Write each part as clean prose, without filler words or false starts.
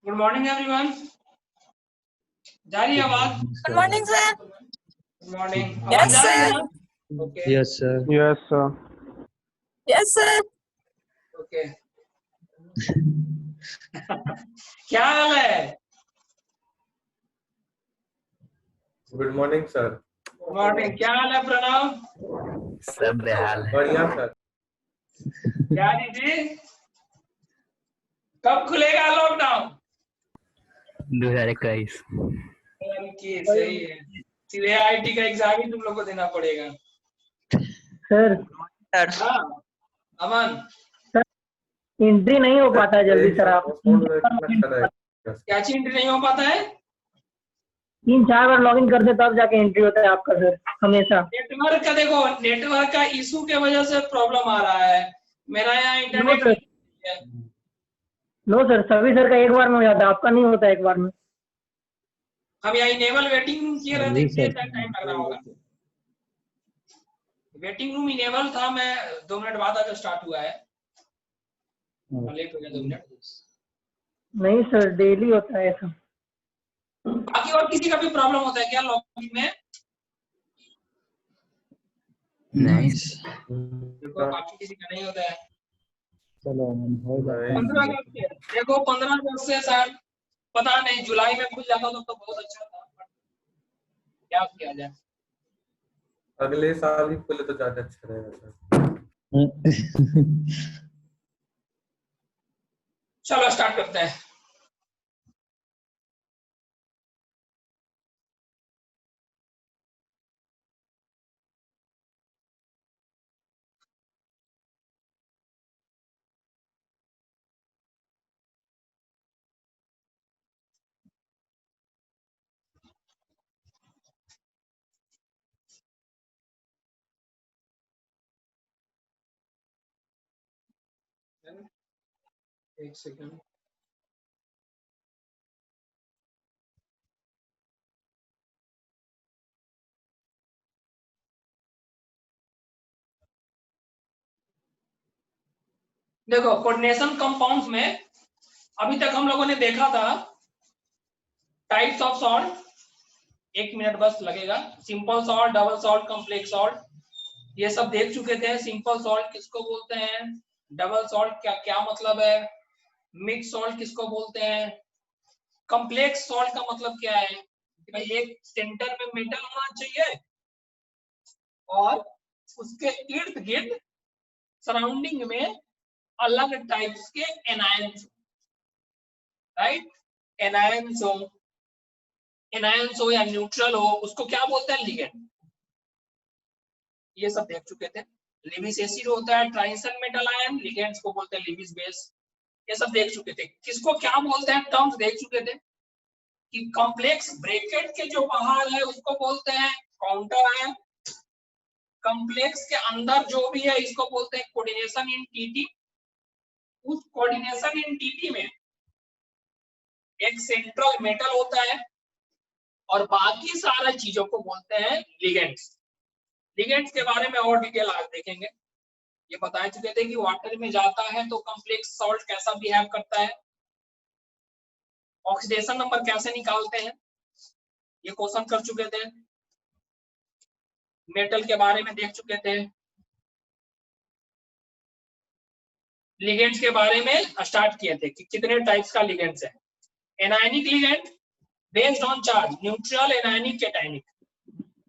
Good morning everyone. जा रही है आवाज? Good morning sir. Good morning. आवाज यस जा रही है सर। ना? Okay yes sir. Yes sir. Yes sir. Okay. क्या हाल है? Good morning sir. Good morning. क्या हाल है प्रणव? सब बेहाल है। बढ़िया सर। क्या दीदी, कब खुलेगा लॉकडाउन? 2021। सही है। सीधे आईटी का एग्जाम ही तुम लोग को देना पड़ेगा। सर हाँ अमन, एंट्री नहीं हो पाता है जल्दी सर। आप क्या चीज एंट्री नहीं हो पाता है? 3-4 बार लॉगिन करते तब जाके एंट्री होता है आपका सर, हमेशा। नेटवर्क का देखो, नेटवर्क का इशू के वजह से प्रॉब्लम आ रहा है। मेरा यहाँ no internet sir, no sir, सभी सर का एक बार में हो जाता है, आपका नहीं होता एक बार में। हम यहाँ इनेबल वेटिंग रूम किए रहते, इसलिए टाइम लग रहा होगा। वेटिंग रूम इनेबल था, मैं 2 मिनट बाद आकर स्टार्ट हुआ है। लेट हो गया 2 मिनट। नहीं सर, डेली होता है ऐसा। बाकी और किसी का भी प्रॉब्लम होता है क्या लॉगिन में? नहीं देखो बाकी किसी का नहीं होता है। चलो हो जाए। 15 अगस्त से देखो, 15 अगस्त से शायद, पता नहीं, जुलाई में खुल जाता तो बहुत अच्छा था, क्या किया जाए। अगले साल ही खुले तो ज्यादा अच्छा रहेगा सर। चलो स्टार्ट करते हैं। एक सेकंड। देखो कोऑर्डिनेशन कंपाउंड्स में अभी तक हम लोगों ने देखा था टाइप्स ऑफ सॉल्ट। 1 मिनट बस लगेगा। Simple salt, double salt, complex salt, ये सब देख चुके थे। सिंपल सॉल्ट किसको बोलते हैं, डबल सॉल्ट क्या क्या मतलब है, मिक्स सॉल्ट किसको बोलते हैं, कॉम्प्लेक्स सॉल्ट का मतलब क्या है कि भाई एक सेंटर में मेटल होना चाहिए और उसके इर्द गिर्द सराउंडिंग में अलग टाइप्स के एनायंस, राइट। एनायंस हो या न्यूट्रल हो, उसको क्या बोलते हैं, लिगेंड। ये सब देख चुके थे। लिविस एसिड होता है ट्रांजिशन मेटल आयन, लिगेंड्स को बोलते हैं लिविस बेस। ये सब देख चुके थे। किसको क्या बोलते हैं टर्म्स देख चुके थे कि कॉम्प्लेक्स ब्रैकेट के जो बाहर है उसको बोलते हैं काउंटर आयन। कॉम्प्लेक्स के अंदर जो भी है इसको बोलते हैं कोऑर्डिनेशन इन टीटी। उस कोऑर्डिनेशन इन टीटी में एक सेंट्रल मेटल होता है और बाकी सारी चीजों को बोलते हैं लिगेंड्स। लिगेंड्स के बारे में और डिटेल आज देखेंगे। ये बता चुके थे कि वाटर में जाता है तो कॉम्प्लेक्स सॉल्ट कैसा बिहेव करता है, ऑक्सीडेशन नंबर कैसे निकालते हैं, ये क्वेश्चन कर चुके थे। मेटल के बारे में देख चुके थे। लिगेंड्स के बारे में स्टार्ट किए थे कि कितने टाइप्स का लिगेंड्स है। Anionic ligand based on charge, neutral, anionic, cationic.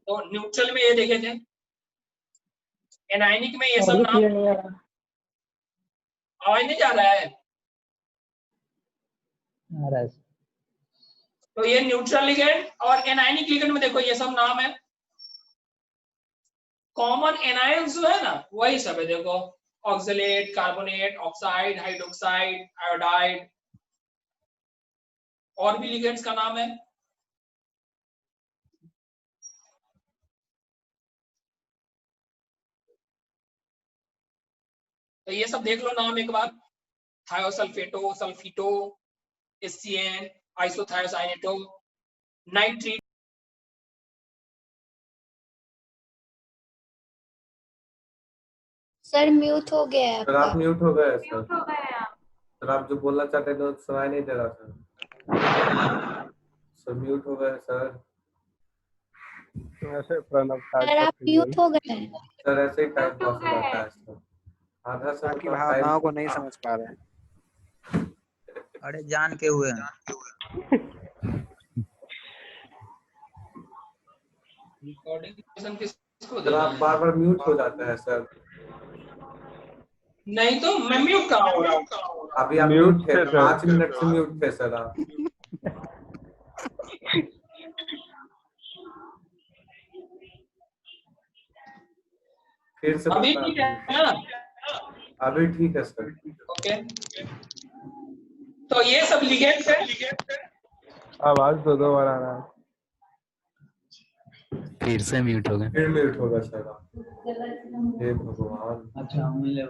तो न्यूट्रल में ये देखे थे, एनायनिक में ये सब नाम। आवाज नहीं जा रहा है? तो ये न्यूट्रल लिगेंड और एनायनिक लिगेंड में देखो ये सब नाम है। कॉमन एनायंस जो है ना वही सब है, देखो oxalate, carbonate, oxide, hydroxide, iodide, और भी लिगेंड्स का नाम है। तो ये सब देख लो नाम एक बार। थायोसल्फेटो, सल्फीटो, एससीएन, आइसोथायोसाइनेटो, नाइट्रीट। सर म्यूट हो गया है सर आपका। आप म्यूट हो गए सर। सर आप जो बोलना चाहते थे सुनाई नहीं दे रहा सर। सर म्यूट हो गए सर। वैसे प्रणव सर आप म्यूट हो गए हैं। सर ऐसे ही टाइम पास हो जाता है सर। आधा सर आपकी भावनाओं को नहीं समझ पा रहे हैं। अरे जान के हुए हैं। रिकॉर्डिंग किसको सर आप बार बार म्यूट हो जाता है सर। नहीं तो मैं म्यूट कहाँ हो रहा हूँ? अभी आप म्यूट थे, 5 मिनट से म्यूट थे सर आप। फिर से अभी बता ठीक है ना? अभी ठीक है सर। ओके, तो ये सब लिगेंड्स है। आवाज दो बार आ रहा है। फिर से म्यूट हो गए। फिर म्यूट होगा सर आप। हे भगवान। अच्छा मिले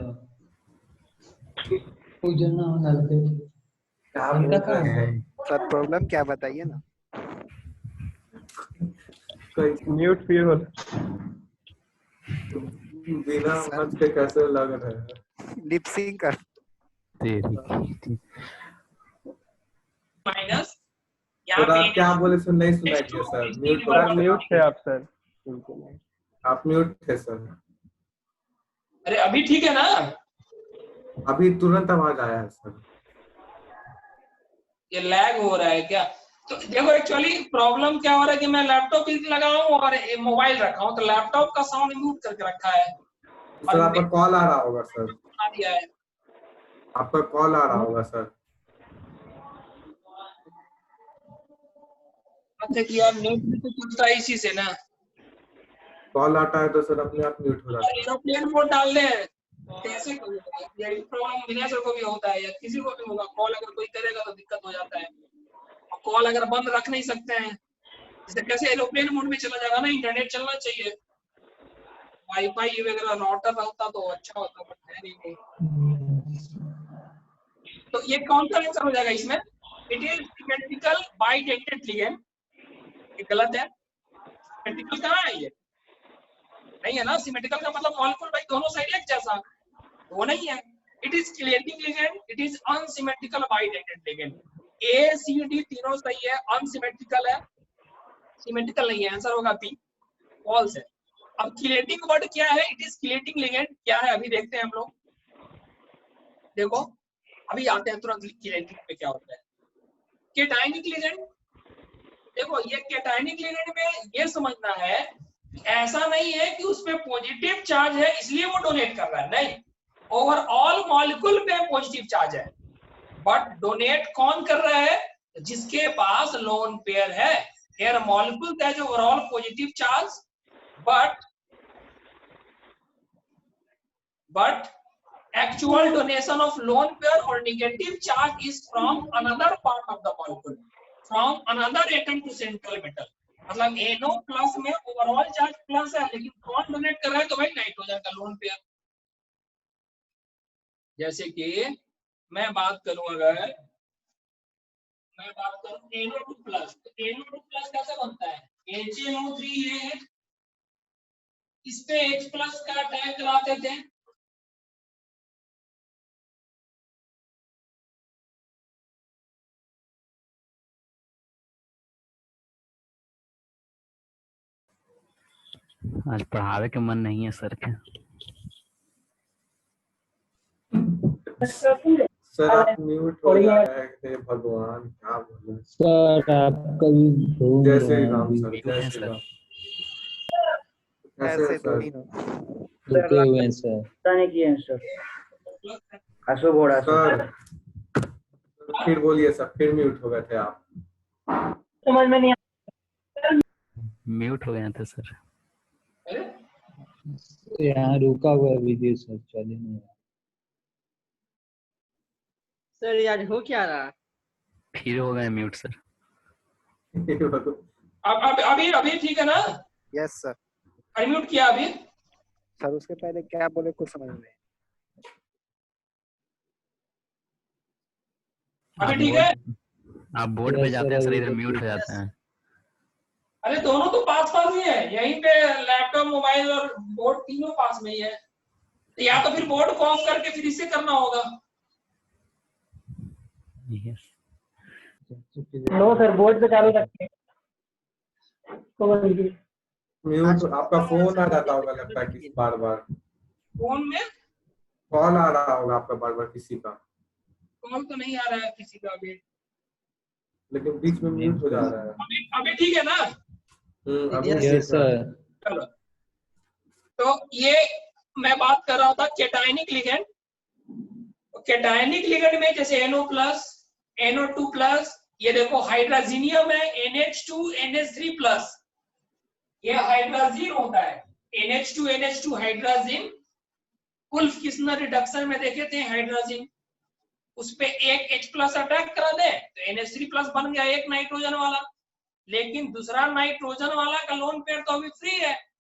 क्या बोल रहे हैं? सर प्रॉब्लम क्या बताइए ना। कोई म्यूट फिर हो। बिना समझ के कैसे लग रहे हैं? लिप सिंक कर। माइनस तो आप क्या बोले सर? नहीं सुनाई दिया सर। म्यूट हो सर गया। म्यूट थे आप सर। आप म्यूट थे सर। अरे अभी ठीक है ना? अभी तुरंत आवाज आया है सर। ये लैग हो रहा है क्या? तो देखो एक्चुअली प्रॉब्लम क्या हो रहा है कि मैं लैपटॉप भी लगा हूँ और मोबाइल रखा हूँ, तो लैपटॉप का साउंड म्यूट करके रखा है। सर आपका कॉल आ रहा होगा सर। आ दिया है। आपका कॉल आ रहा होगा सर। अच्छा कि यार म्यूट तो चलता है इसी से ना। कॉल आता है तो सर अपने आप म्यूट हो जाता है। एरोप्लेन मोड डाल दे कैसे करूँगा? ये प्रॉब्लम विनय सर को भी होता है या किसी को भी होगा। कॉल अगर कोई करेगा तो दिक्कत हो जाता है। कॉल अगर बंद रख नहीं सकते हैं, जैसे कैसे एरोप्लेन मोड में चला जाएगा ना, इंटरनेट चलना चाहिए। वाईफाई वगैरह राउटर रहता तो अच्छा होता, बट है नहीं। तो ये कौन सा आंसर हो जाएगा इसमें? It is symmetrical bidentate ligand. ये गलत है। सिमेट्रिकल कहाँ है? ये नहीं है ना। सिमेट्रिकल का मतलब मॉलिक्यूल भाई दोनों साइड एक जैसा, वो नहीं है। It is clearing ligand. It is unsymmetrical bidentate ligand. A C D तीनों सही है। अनसिमेट्रिकल है, सिमेट्रिकल नहीं है। आंसर होगा बी, फॉल्स है। अब क्लियरिंग वर्ड क्या है? इट इज क्लियरिंग लिगेंड क्या है अभी देखते हैं हम लोग। देखो अभी आते हैं तुरंत क्लियरिंग पे क्या होता है। केटायनिक लिगेंड, देखो ये केटायनिक लिगेंड में ये समझना है, ऐसा नहीं है कि उसमें पॉजिटिव चार्ज है इसलिए वो डोनेट कर रहा है, नहीं। ओवरऑल मॉलिक्यूल पे पॉजिटिव चार्ज है, बट डोनेट कौन कर रहा है? जिसके पास लोन पेयर है। Here a molecule that has overall positive charge, but actual donation of lone pair or negative charge is from another part of the molecule, from another atom to central metal. मतलब NO plus में overall charge plus है, लेकिन कौन donate कर रहा है? तो भाई नाइट्रोजन का लोन पेयर। जैसे कि मैं बात करूं, अगर मैं बात करूं NO2 प्लस, तो NO2 प्लस कैसे बनता है? HNO3 इस पे H प्लस का टैग लगाते थे। आज पढ़ावे के मन नहीं है सर के। सर आप म्यूट हो गए हैं। भगवान क्या बोले सर आपका भी जय श्री राम सर। जय श्री राम। कैसे ऐसे है तो सर? नहीं हो। रुके हुए हैं सर। नहीं किए हैं सर। अशोक बोड़ा सर फिर बोलिए सर। फिर म्यूट हो गए थे आप। समझ में नहीं म्यूट हो गए थे सर। यहाँ रुका हुआ वीडियो सर चले नहीं। सर ये आज हो क्या रहा? फिर हो गए म्यूट सर। अब अभी ठीक है ना? Yes sir. अनम्यूट किया अभी? सर उसके पहले क्या बोले कुछ समझ में। अभी ठीक है? आप बोर्ड पे जाते हैं सर, इधर म्यूट हो जाते हैं। अरे दोनों तो पास ही है, यहीं पे लैपटॉप मोबाइल और बोर्ड तीनों पास में ही है। तो या तो फिर बोर्ड को ऑफ करके फिर इसे करना होगा। यस नो सर, बोर्ड पे चालू रखिए। तो बोलिए। म्यूट, आपका फोन आ जाता होगा लगता है कि बार बार फोन में कॉल आ रहा होगा आपका बार बार किसी का, कॉल तो नहीं आ रहा है किसी का अभी। लेकिन बीच में म्यूट हो जा रहा है। अभी ठीक है ना? अभी यस ठीक है। सर। चलो, तो ये मैं बात कर रहा था कैटायनिक लिगेंड। कैटायनिक लिगेंड में जैसे NO प्लस, NO2 प्लस, ये देखो हाइड्राजीनियम है NH2 NH3 प्लस, ये हाइड्राजीन होता है NH2 NH2 hydrazine. Ulf किस्नर reduction में देखे थे हाइड्राजीन, उस पे एक H प्लस अटैक करा दे तो NH3 प्लस बन गया एक नाइट्रोजन वाला, लेकिन दूसरा नाइट्रोजन वाला का लोन पेयर तो अभी फ्री है,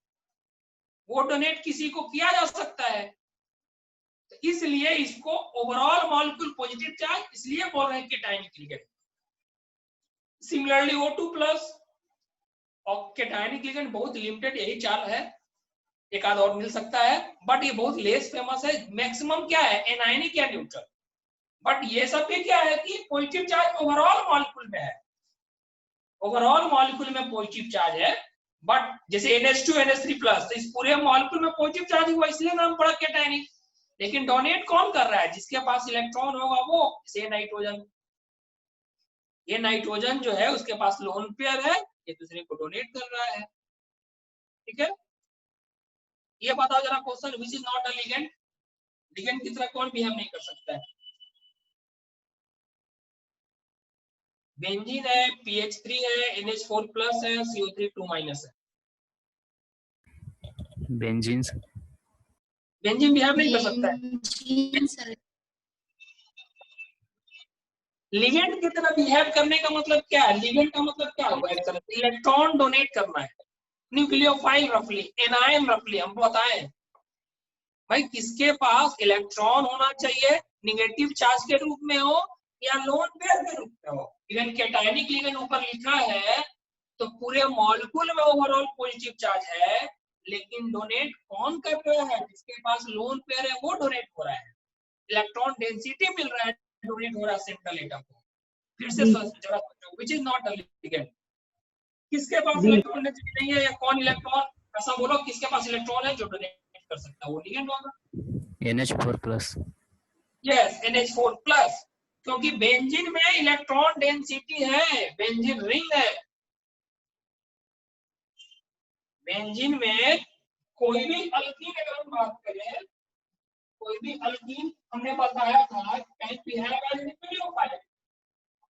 वो डोनेट किसी को किया जा सकता है, तो इसलिए इसको ओवरऑल मॉलिक्यूल पॉजिटिव चार्ज इसलिए बोल रहे हैं cationic ligand. Similarly O2 plus और कैटायनिक लिगेंड बहुत लिमिटेड यही चार है, एक आध और मिल सकता है, बट ये बहुत लेस फेमस है। मैक्सिमम क्या है एनायनिक या न्यूट्रल, बट ये सब भी क्या है कि पॉजिटिव चार्ज ओवरऑल मॉलिक्यूल में है, ओवरऑल मॉलिक्यूल में पॉजिटिव चार्ज है। बट जैसे NH2 NH3 प्लस, तो इस पूरे मॉलिक्यूल में पॉजिटिव चार्ज हुआ इसलिए नाम पड़ा कैटायनिक। लेकिन डोनेट कौन कर रहा है? जिसके पास इलेक्ट्रॉन होगा वो, जैसे नाइट्रोजन, ये नाइट्रोजन जो है उसके पास लोन पेयर है, ये दूसरे को डोनेट कर रहा है। ठीक है, ये बताओ जरा question, which is not a ligand? Ligand की तरह कौन बिहेव नहीं कर सकता है? बेंजीन है, PH3 है, NH4 प्लस है, CO3 2 माइनस है। बेंजीन बेंजीन बिहेव नहीं कर सकता है। लिगेंड की तरह बिहेव करने का मतलब क्या है? लिगेंड का मतलब क्या होगा? एक तरह से इलेक्ट्रॉन डोनेट करना है, न्यूक्लियोफाइल रफली, एनायन रफली। हम बताएं भाई किसके पास इलेक्ट्रॉन होना चाहिए, निगेटिव चार्ज के रूप में हो या लोन पेयर के रूप में हो। इवन कैटायनिक लिगेंड ऊपर लिखा है तो पूरे मॉलिक्यूल में ओवरऑल पॉजिटिव चार्ज है, लेकिन डोनेट कौन कर रहा है? जिसके पास लोन पेयर है वो डोनेट हो रहा है, इलेक्ट्रॉन डेंसिटी मिल रहा है, डोनेट हो रहा है सेंट्रल एटम को। फिर से जरा सोचो, which is not a ligand? किसके पास इलेक्ट्रॉन डेंसिटी नहीं है या कौन इलेक्ट्रॉन, ऐसा बोलो किसके पास इलेक्ट्रॉन है जो डोनेट कर सकता है, वो लिगेंड होगा। NH4 plus. Yes, NH4 plus, क्योंकि बेंजीन में इलेक्ट्रॉन डेंसिटी है, बेंजीन रिंग है। बेंजीन में कोई भी अल्कीन अगर हम बात करें, कोई भी अल्कीन हमने बताया था कैन बिहेव एज न्यूक्लियोफाइल,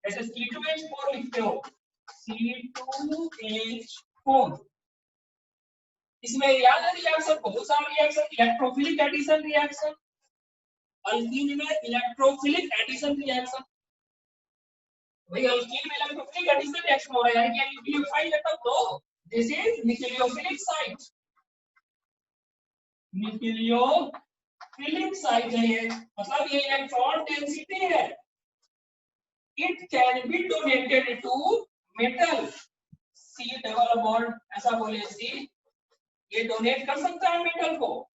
जैसे C2H4 लिखते हो, C2H4, इसमें याद है रिएक्शन, बहुत सारे reaction, electrophilic addition reaction, alkene में इलेक्ट्रोफिलिक एडिशन रिएक्शन। भाई अल्कीन में इलेक्ट्रोफिलिक एडिशन रिएक्शन हो रहा है, यानी कि न्यूक्लियोफाइल है, तब तो this is nucleophilic site, nucleophilic site है ये, मतलब ये इलेक्ट्रॉन डेंसिटी है। It can be donated to metal, C double bond, ऐसा बोले C, ये डोनेट कर सकता है मेटल को।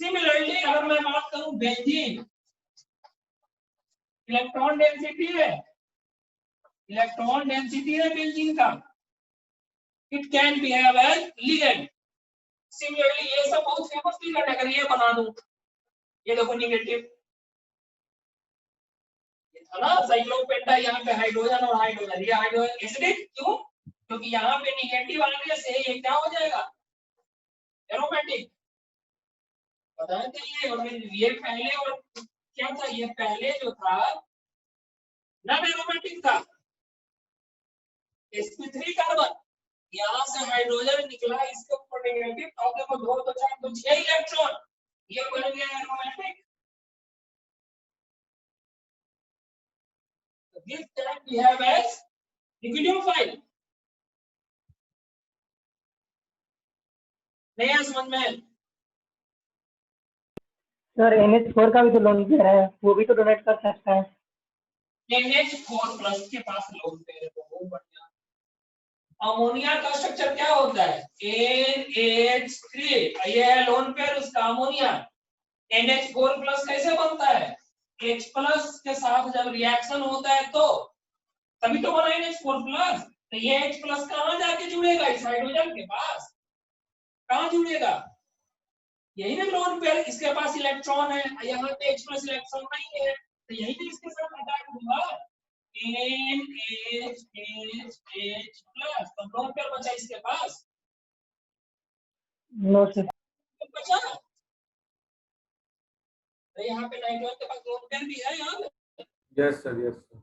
सिमिलरली अगर मैं बात करूं बेंजीन, इलेक्ट्रॉन डेंसिटी है, इलेक्ट्रॉन डेंसिटी है बेंजीन का, it can behave as ligand. Similarly ये सब बहुत फेमस लिगेंड है, अगर ये बना दूं, ये देखो नेगेटिव, ये था ना साइक्लोपेंटा, यहाँ पे हाइड्रोजन और हाइड्रोजन, ये हाइड्रोजन एसिडिक, क्यों? क्योंकि यहाँ पे नेगेटिव आने से ये क्या हो जाएगा, एरोमेटिक, पता चलिए। और ये पहले, और क्या था ये पहले जो था नॉन एरोमेटिक था, sp3 कार्बन, यहाँ से हाइड्रोजन निकला, इसके ऊपर नेगेटिव, तो देखो 2 तो 4 तो 6 इलेक्ट्रॉन, ये बन गया aromatic. This can behave as nucleophile. नहीं है समझ में? सर NH4 का भी तो लोन पेयर है, वो भी तो डोनेट कर सकता है। NH4 प्लस के पास लोन पेयर है, वो बढ़िया। अमोनिया का स्ट्रक्चर क्या होता है? NH3, ये है लोन पेयर उसका अमोनिया। NH4 प्लस कैसे बनता है? H प्लस के साथ जब रिएक्शन होता है तो तभी तो बना NH4 प्लस। तो ये H प्लस कहाँ जाके जुड़ेगा? इस हाइड्रोजन के पास। कहाँ जुड़ेगा? यही ना लोन पेयर, इसके पास इलेक्ट्रॉन है, यहाँ पे H प्लस इलेक्ट्रॉन नहीं है, तो यही तो इसके साथ अटैक होगा NH प्लस। तो लोन पेयर बचा इसके पास, नो सर। बचा। तो यहाँ पे नाइट्रोजन के पास लोन पेयर भी है यहाँ पे। Yes sir, yes sir.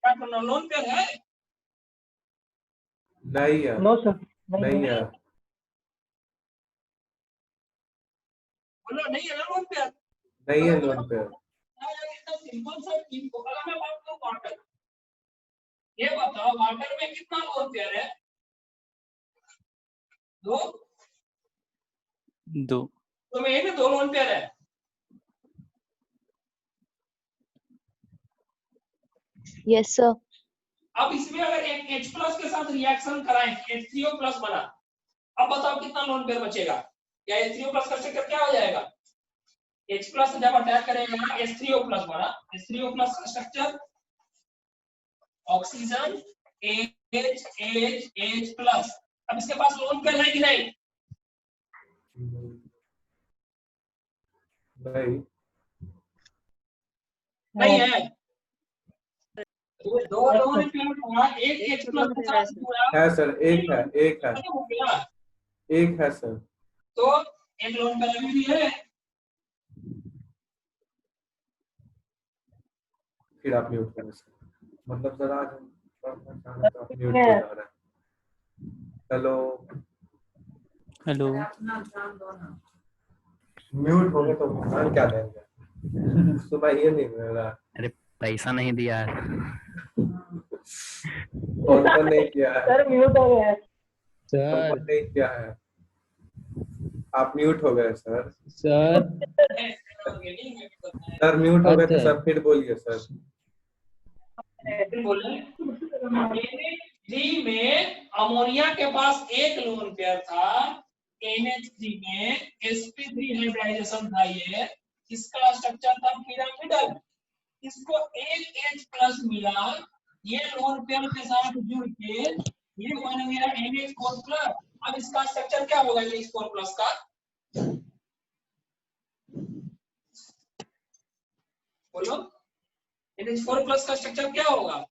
क्या करना, लोन पेयर है? नहीं है, नो सर, नहीं है, बोलो नहीं है ना लोन पेयर। नहीं है लोन पे। इतना सिंपल सा चीज को अगर मैं बात करूं वाटर, ये बताओ वाटर में कितना लोन पेयर है? दो। तो में यही में दो लोन पेयर है। Yes sir. अब इसमें अगर एक H प्लस के साथ रिएक्शन कराएं, H3O प्लस बना, अब बताओ कितना लोन पेयर बचेगा? या H3O प्लस का स्ट्रक्चर क्या हो जाएगा? H प्लस जब अटैक करेगा H3O प्लस बना, H3O प्लस का स्ट्रक्चर ऑक्सीजन H प्लस। अब इसके पास लोन पेयर है कि नहीं? नहीं, नहीं है। दो लोन पेयर हुआ, एक H प्लस के साथ जुड़ा है सर, एक है, एक है, हो गया, एक है सर। तो एक लोन पेयर अभी भी है। फिर आप म्यूट करें सर, मतलब सर आज हम पढ़ना चाह रहे हैं तो आप म्यूट हो जा रहे हैं। Hello hello. म्यूट हो गए तो भुगतान क्या देंगे? सुबह ये नहीं मिल रहा। अरे पैसा नहीं दिया है। कौन कौन नहीं किया है? सर म्यूट हो गया है। कौन कौन सर नहीं किया है? आप म्यूट हो गए सर। सर सर म्यूट हो गए तो सर फिर बोलिए सर। NH3 में अमोनिया के पास एक लोन पेयर था, NH3 में sp3 हाइब्रिडाइजेशन था, ये इसका स्ट्रक्चर था पिरामिडल। इसको एक H प्लस मिला, ये लोन पेयर के साथ जुड़ के ये बन गया NH4 प्लस। अब इसका स्ट्रक्चर क्या होगा NH4 प्लस का? बोलो, NH4 प्लस का स्ट्रक्चर क्या होगा?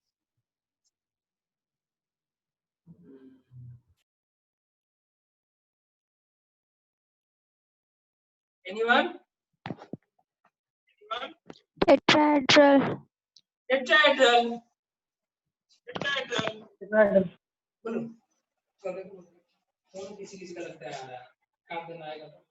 Anyone? टेट्राहेड्रल। टेट्राहेड्रल। बोलो, कौन किसी किसी का लगता है आ रहा है, काम करना आएगा तो।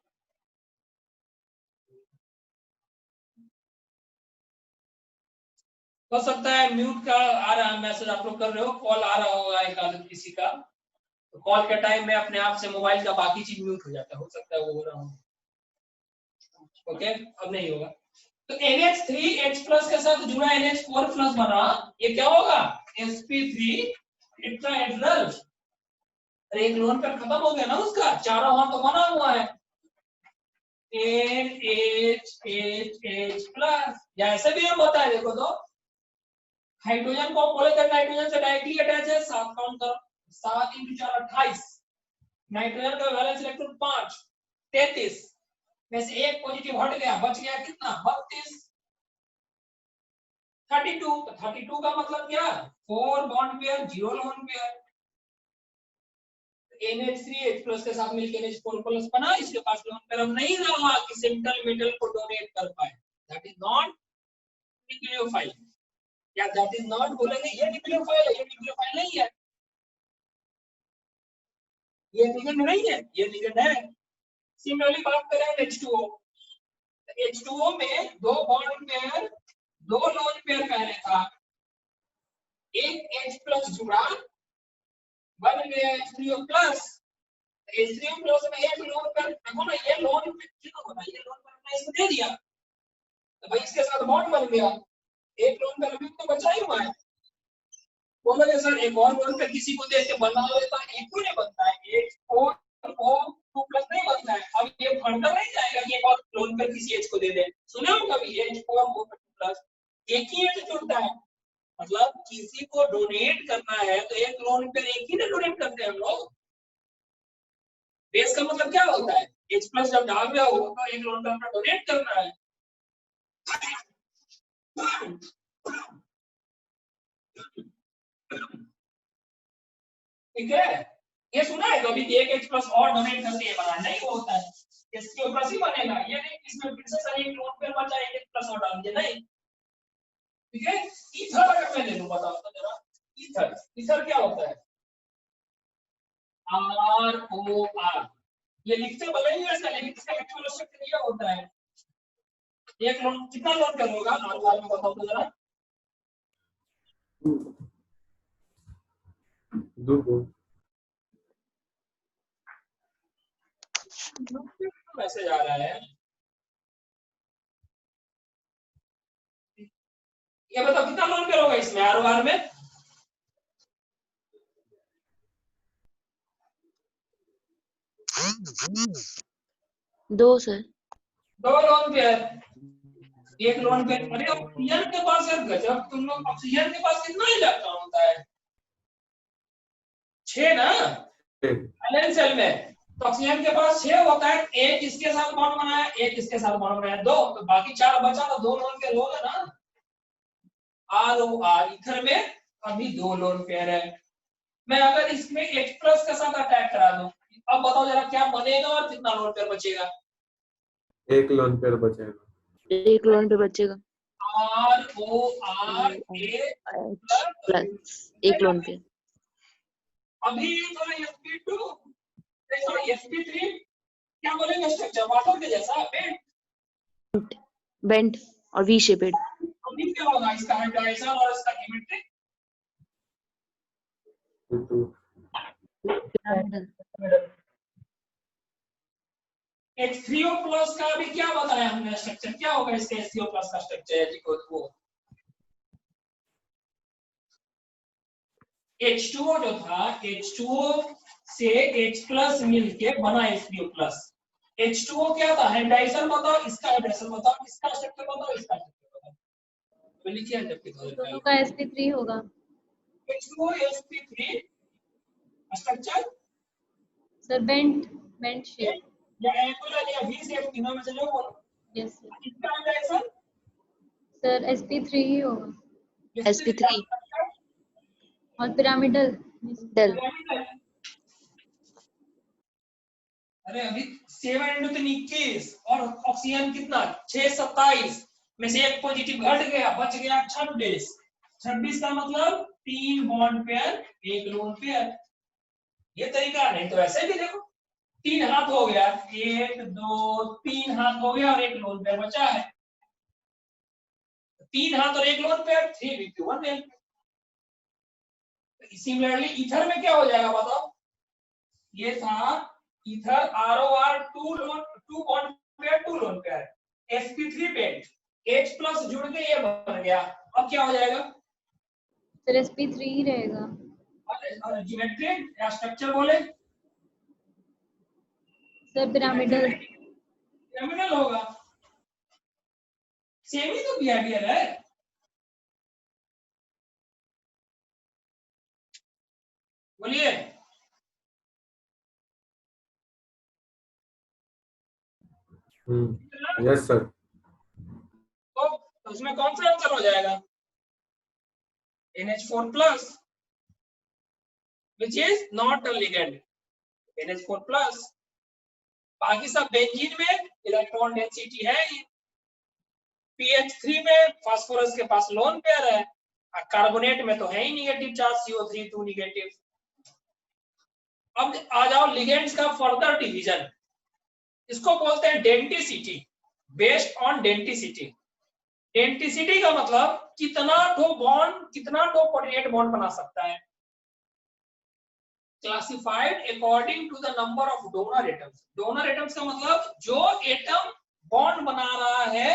हो सकता है म्यूट का आ रहा है मैसेज, आप लोग कर रहे हो, कॉल आ रहा होगा एक आदमी किसी का, तो कॉल के टाइम में अपने आप से मोबाइल का बाकी चीज म्यूट हो जाता है, हो सकता है वो हो रहा हो। ओके, अब नहीं होगा। तो NH3 H प्लस के साथ जुड़ा NH4 प्लस बना, ये क्या होगा? sp3 tetrahedral. अरे एक लोन पेयर खत्म हो गया ना उसका, चारों हाथ तो बना हुआ है NH प्लस। या ऐसे भी हम बताए, देखो तो हाइड्रोजन को बोले तो नाइट्रोजन से डायरेक्टली अटैच है, 7 काउंट करो, 7 × 4 28। नाइट्रोजन का वैलेंस इलेक्ट्रॉन 5, 33 में से एक पॉजिटिव हट गया, बच गया कितना? 32, 32। तो 32 का मतलब क्या? 4 bond pair, 0 lone pair. NH3 H plus के साथ मिलकर NH4 प्लस बना, इसके पास लोन पेयर अब नहीं रहा कि सेंट्रल मेटल को डोनेट कर पाए। दैट इज नॉट न्यूक्लियोफाइल, या दैट इज नॉट बोलेंगे ये न्यूक्लियोफाइल है, ये न्यूक्लियोफाइल नहीं है, ये लिगेंड नहीं है, ये लिगेंड है। सिमिलरली बात करें H2O, H2O में 2 बॉन्ड पेयर, 2 लोन पेयर पहले था, एक H प्लस जुड़ा, बन गया H3O प्लस। H3O प्लस में एक लोन पेयर, देखो ना ये लोन कितना होता है, ये लोन पेयर हमने इसको दे दिया, तो भाई इसके साथ बॉन्ड बन गया, एक लोन पेयर अभी तो बचा ही हुआ है। बोलोगे सर एक और लोन पेयर किसी को दे के बना हो तो एक ही नहीं बनता है, H4O 2+ नहीं बनता है। अब ये फर्दर नहीं जाएगा कि एक और लोन पेयर किसी H को दे दे। सुने हो कभी H4 एक ही H जुड़ता है, मतलब किसी को डोनेट करना है तो एक लोन पेयर एक ही ने डोनेट करते हैं हम लोग। बेस का मतलब क्या होता है, H+ जब डाल रहे हो तो एक लोन पेयर अपना डोनेट करना है। ठीक है, ये सुना है कभी एक H+ और डोनेट करके ये बना नहीं होता है, इसके ऊपर ही बनेगा। ये नहीं इसमें फिर से सारी एक लोन पेयर बचा एक H+ और डाल दिया, नहीं। ठीक है, ईथर अगर मैं ले लूं, बताओ तो जरा, ईथर, ईथर क्या होता है, ROR, ये लिखते भले ही ऐसा, लेकिन इसका एक्चुअल स्ट्रक्चर ये होता है। एक लोन कितना लोन पेयर होगा ROR में, बताओ तो जरा। दो मैसेज आ रहा है, ये बताओ कितना लोन पेयर होगा इसमें ROR में। 2 सर। 2 लोन पेयर, एक लोन पेयर। अरे ऑक्सीजन के पास यार गजब, तुम लोग ऑक्सीजन के पास कितना इलेक्ट्रॉन होता है, 6 ना वैलेंस शेल में। तो ऑक्सीजन के पास 6 होता है, एक इसके साथ बॉन्ड बनाया, एक इसके साथ बॉन्ड बनाया, 2, तो बाकी 4 बचा, तो 2 लोन पेयर होगा ना। ROR ईथर में अभी 2 लोन पेयर है। मैं अगर इसमें H+ के साथ अटैक करा दूं, अब बताओ जरा क्या बनेगा और कितना लोन पेयर बचेगा। एक लोन पेयर बचेगा, 1 लोन पे बचेगा। ROR प्लस 1 लोन पे। अभी थोड़ा sp2 थोड़ा sp3 क्या बोलेंगे, स्ट्रक्चर वाटर के जैसा बेंट और वी शेपेड। अभी क्या होगा इसका हाइड्राइजेशन और इसका सिमेट्रिक। H3O+ का अभी क्या बताया हमने स्ट्रक्चर, क्या होगा इसके H3O+ का स्ट्रक्चर, वो H2O जो था, H2O से H+ मिलके बना H3O+। H2O क्या था, हाइड्राइजेशन बताओ, इसका हाइड्राइजेशन बताओ, इसका स्ट्रक्चर बताओ, इसका स्ट्रक्चर बताओ। तो लिखिए जबकि दोनों का sp3 होगा। H2O sp3 structure sir bent shape या एंगुलर या वी शेप, तीनों में से जो बोलो। Yes sir. इसका हाइड्राइजेशन सर sp3 ही होगा। sp3 और पिरामिडल। अरे अभी 7 × 3 21 और ऑक्सीजन कितना 6 27 में से एक पॉजिटिव घट गया, बच गया 26। 26 का मतलब 3 बॉन्ड पेयर 1 लोन पेयर। ये तरीका नहीं तो ऐसे भी देखो, 3 हाथ हो गया, 1 2 3 हाथ हो गया और 1 लोन पेयर बचा है। 3 हाथ और 1 लोन पेयर 3 1 सिमिलरली ईथर में क्या हो जाएगा बताओ, ये था ether ROR 2 bond pair 2 lone pair, sp3 bent, H+ जुड़ के ये बन गया। अब क्या हो जाएगा सर sp3 ही रहेगा। और ज्योमेट्रिक या स्ट्रक्चर बोले सर पिरामिडल। पिरामिडल होगा, सेम ही तो बिहेवियर है। बोलिए यस सर। तो उसमें कौन सा आंसर हो जाएगा, NH4+ which is not a ligand, NH4+। बाकी सब बेंजीन में इलेक्ट्रॉन डेंसिटी है ही, PH3 में फास्फोरस के पास लोन पेयर है, कार्बोनेट में तो है ही नेगेटिव चार्ज CO3 2 नेगेटिव। अब आ जाओ लिगेंड्स का फर्दर डिवीजन, इसको बोलते हैं denticity, based on denticity. Denticity का मतलब कितना ठो बॉन्ड, कितना ठो कोऑर्डिनेट बॉन्ड बना सकता है, classified according to the number of donor atoms. Donor atoms का मतलब जो एटम बॉन्ड बना रहा है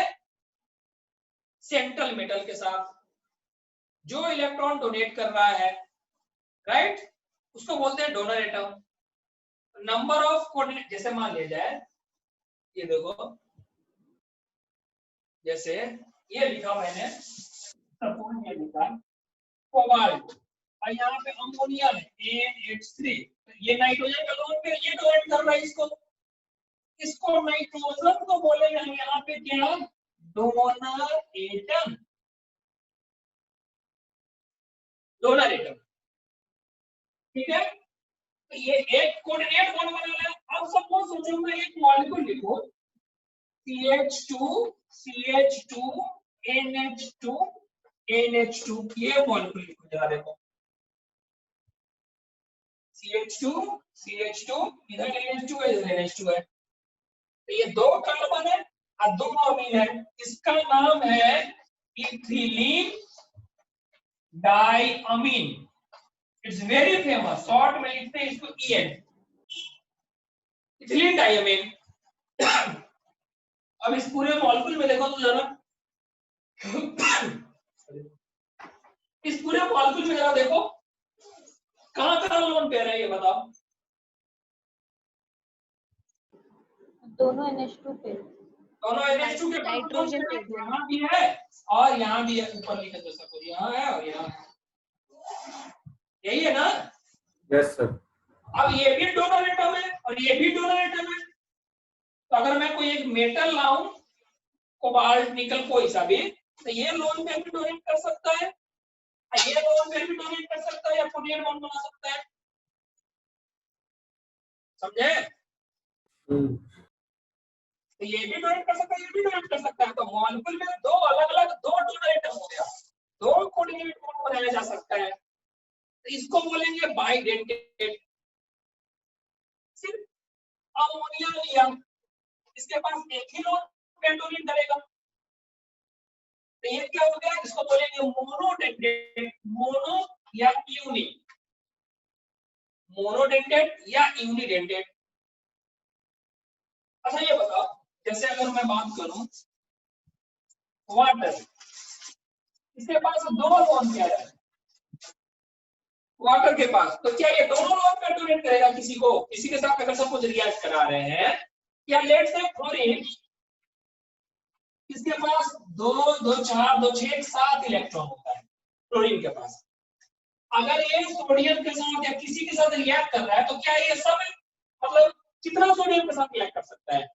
सेंट्रल मेटल के साथ, जो इलेक्ट्रॉन डोनेट कर रहा है, राइट, उसको बोलते हैं donor atom. Number of coordinate, जैसे मान लिया जाए ये देखो, जैसे ये लिखा मैंने, सपोज ये लिखा कोबाल्ट और यहाँ पे अमोनिया है NH3, ये नाइट्रोजन का लोन पे ये डोनेट कर रहा है इसको नाइट्रोजन को बोलेंगे हम यहाँ पे क्या, डोनर एटम, डोनर एटम, ठीक है। तो ये एक कोऑर्डिनेट बॉन्ड बनाना है। अब सपोज सोचो मैं एक मॉलिक्यूल लिखूं CH2 CH2 NH2 NH2, ये मॉलिक्यूल लिखो जरा देखो, CH2 CH2, इधर NH2 है, इधर NH2 है, तो ये दो कार्बन है और दो अमीन है, इसका नाम है ethylene diamine. It's very famous, short में लिखते हैं इसको EN, इथिलीन डाइअमीन। अब इस पूरे मॉलिक्यूल में देखो तो जरा, इस पूरे मॉलिक्यूल में जरा देखो कहां लोन पेयर है, ये बताओ। दोनों NH2 पे, दोनों NH2 के नाइट्रोजन पे, यहाँ भी है और यहाँ भी है, ऊपर लिखा तो सको, यहाँ है और यहाँ है, यही है ना। Yes sir. अब ये भी डोनर एटम है और ये भी डोनर एटम है, तो अगर मैं कोई एक मेटल लाऊं, कोबाल्ट निकल कोई सा भी, तो ये लोन पे भी डोनेट कर सकता है, ये लोन पे भी डोनेट कर सकता है, या कोऑर्डिनेट बॉन्ड बना सकता है, समझे। तो ये भी डोनेट कर सकता है, ये भी डोनेट कर सकता है, तो मॉलिक्यूल में दो अलग अलग दो डोनेट हो गया, दो कोऑर्डिनेट बॉन्ड बनाया जा सकता है, तो इसको बोलेंगे बाइडेंटेट। सिर्फ अमोनिया लिया, इसके पास एक ही लोन पे डोनेट करेगा, तो ये क्या हो गया, इसको बोलेंगे मोनोडेंटेट, मोनो या यूनि, मोनोडेंटेट या यूनिडेंटेट। अच्छा ये बताओ, जैसे अगर मैं बात करूं वाटर, इसके पास दो लोन पेयर है वाटर के पास, तो क्या ये दोनों लोन पेयर डोनेट करेगा किसी को, किसी के साथ अगर सपोज रिएक्ट करा रहे हैं, या लेट्स से फ्लोरीन, इसके पास 2 2 4 2 6 7 इलेक्ट्रॉन होता है क्लोरीन के पास, अगर ये सोडियम के साथ या किसी के साथ रिएक्ट कर रहा है, तो क्या ये सब मतलब कितना सोडियम के साथ रिएक्ट कर सकता है,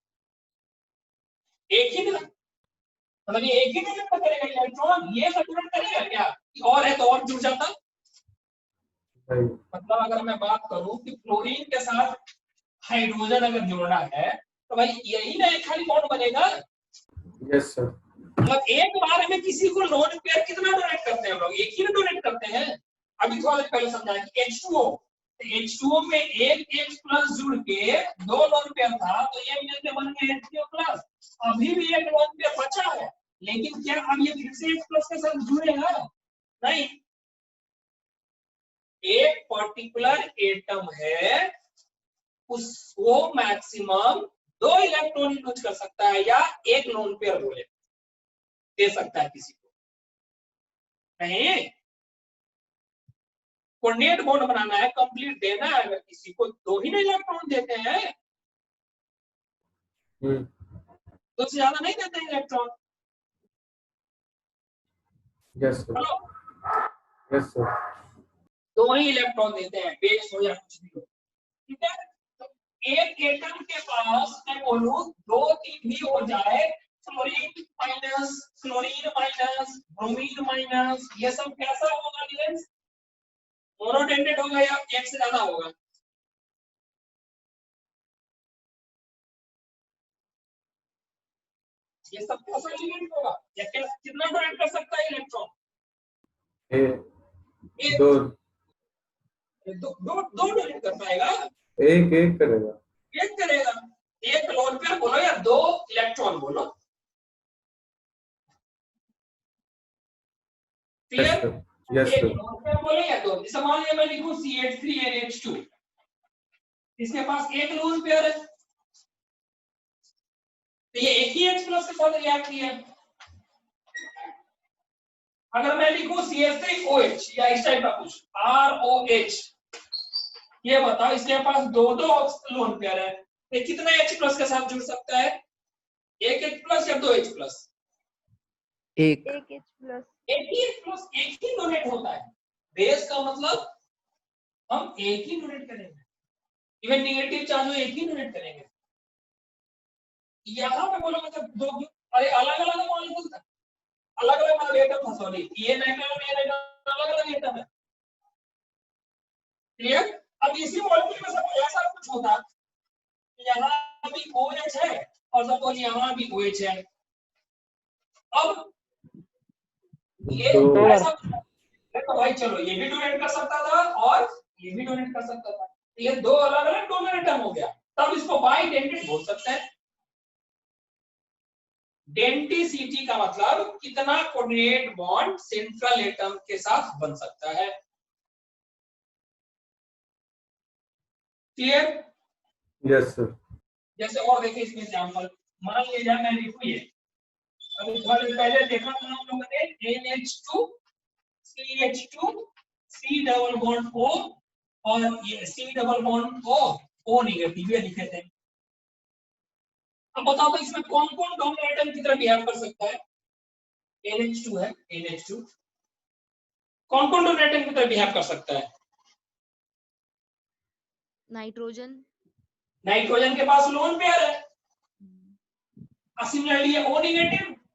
एक ही मिनट, मतलब ये एक ही मिनट में करेगा इलेक्ट्रॉन, ये सब डोनेट करेगा क्या, और है तो और जुड़ जाता। मतलब अगर मैं बात करूं कि क्लोरीन के साथ हाइड्रोजन अगर जोड़ना है, तो भाई यही ना एक खाली बॉन्ड बनेगा। Yes sir. मतलब एक बार में किसी को लोन पेयर कितना डोनेट करते हैं हम लोग, एक ही ना डोनेट करते हैं। अभी थोड़ा पहले समझाया कि H2O, H2O में एक H प्लस जुड़ के दो लोन पेयर था, तो ये मिलके बन गया H2O प्लस, अभी भी एक लोन पेयर बचा है, लेकिन क्या अब ये फिर से H प्लस के साथ जुड़ेगा, नहीं। एक पर्टिकुलर एटम है, उसको मैक्सिमम 2 इलेक्ट्रॉन यूज कर सकता है, या एक लोन पेयर बोले दे सकता है किसी को, नहीं कोऑर्डिनेट बॉन्ड बनाना है, कंप्लीट देना है, अगर किसी को 2 ही इलेक्ट्रॉन देते हैं, तो से ज्यादा नहीं देते electron. Yes sir. Yes sir. 2 ही इलेक्ट्रॉन देते हैं, बेस हो या कुछ भी हो, ठीक है। तो एक एटम के पास मैं बोलूं 2 3 भी हो जाए, फ्लोरीन माइनस ब्रोमीन माइनस, ये सब कैसा होगा डिफरेंस, मोनोडेंटेट होगा या एक से ज्यादा होगा, ये सब कैसा एलिमेंट होगा, या कितना डोनेट कर सकता है इलेक्ट्रॉन, दो डोनेट कर पाएगा, एक करेगा, एक करेगा, एक लोन पेयर बोलो या 2 इलेक्ट्रॉन बोलो, क्लियर। यस एक सर। लोन पेयर बोले या 2, जैसे मान लिया मैं लिखूं CH3NH2, इसके पास एक लोन पेयर है, तो ये एक ही H प्लस के साथ रिएक्ट किया है। अगर मैं लिखूं CH3OH या इस टाइप का कुछ ROH, ये बताओ इसके पास दो लोन पेयर है, ये कितना H प्लस के साथ जुड़ सकता है? एक H प्लस या दो H प्लस? एक एक H प्लस एक ही H प्लस एक ही डोनेट होता है। बेस का मतलब हम एक ही डोनेट करेंगे, इवन निगेटिव चार्ज हो एक ही डोनेट करेंगे। यहाँ पे बोलो मतलब दो, अरे अलग अलग मॉलिक्यूल था, अलग अलग मतलब एटम था, सॉरी ये नाइट्रोजन ये नाइट्रोजन अलग अलग एटम है। क्लियर? अब इसी मॉलिक्यूल में सब ऐसा कुछ होता, यहाँ भी OH है और सपोज यहाँ भी OH है। अब ये दो ऐसा तो भाई चलो ये भी डोनेट कर सकता था और ये भी डोनेट कर सकता था, ये दो अलग अलग डोनर एटम हो गया, तब इसको बाइडेंटेड बोल सकते हैं। डेंटिसिटी का मतलब कितना कोऑर्डिनेट बॉन्ड सेंट्रल एटम के साथ बन सकता है। क्लियर? Yes sir. जैसे और देखिए इसमें एग्जांपल, मान लीजिए मैं लिखूं ये, अभी थोड़ा देर पहले देखा था हम लोगों ने NH2 CH2 C double bond O और ये C double bond O negative ये लिखे थे। अब बताओ तो इसमें कौन कौन डोनर एटम की तरह बिहेव कर सकता है? NH2 है, NH2 कौन कौन डोनर एटम की तरह बिहेव कर सकता है? नाइट्रोजन, नाइट्रोजन के पास लोन पेयर है, सिमिलरली ये O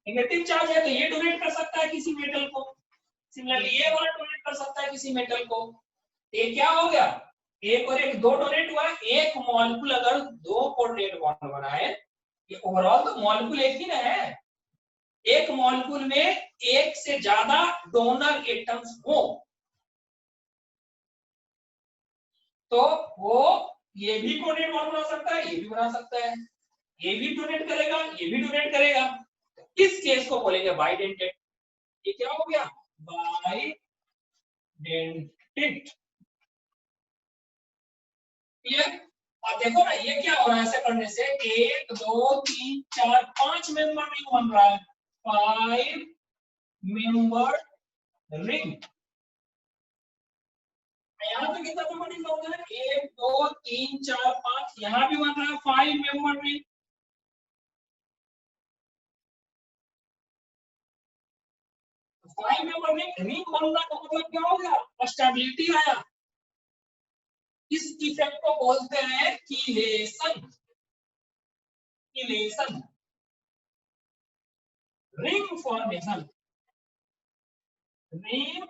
नेगेटिव चार्ज है तो ये डोनेट कर सकता है किसी मेटल को, सिमिलरली ये वाला डोनेट कर सकता है किसी मेटल को। ये क्या हो गया, एक और एक दो डोनेट हुआ, एक मॉलिक्यूल अगर दो कोऑर्डिनेट बॉन्ड बनाए, ये ओवरऑल तो मॉलिक्यूल एक ही ना है, एक मॉलिक्यूल में एक से ज्यादा डोनर एटम्स हो तो वो ये भी कोऑर्डिनेट बॉन्ड बना सकता है, ये भी बना सकता है, ये भी डोनेट करेगा, ये भी डोनेट करेगा। इस केस को बोलेंगे बाइडेंटेड। ये क्या हो गया, बाइडेंटेड। क्लियर? और देखो ना ये क्या हो रहा है, ऐसे करने से 1 2 3 4 5 मेंबर रिंग बन रहा है, 5 मेंबर रिंग। यहाँ पे कितना मेंबर रिंग होगा, 1 2 3 4 5, यहाँ भी बन रहा है 5 member ring. Five member ring बनना का मतलब क्या हो गया, स्टेबिलिटी आया। इस इफेक्ट को बोलते हैं chelation. Chelation, ring formation, ring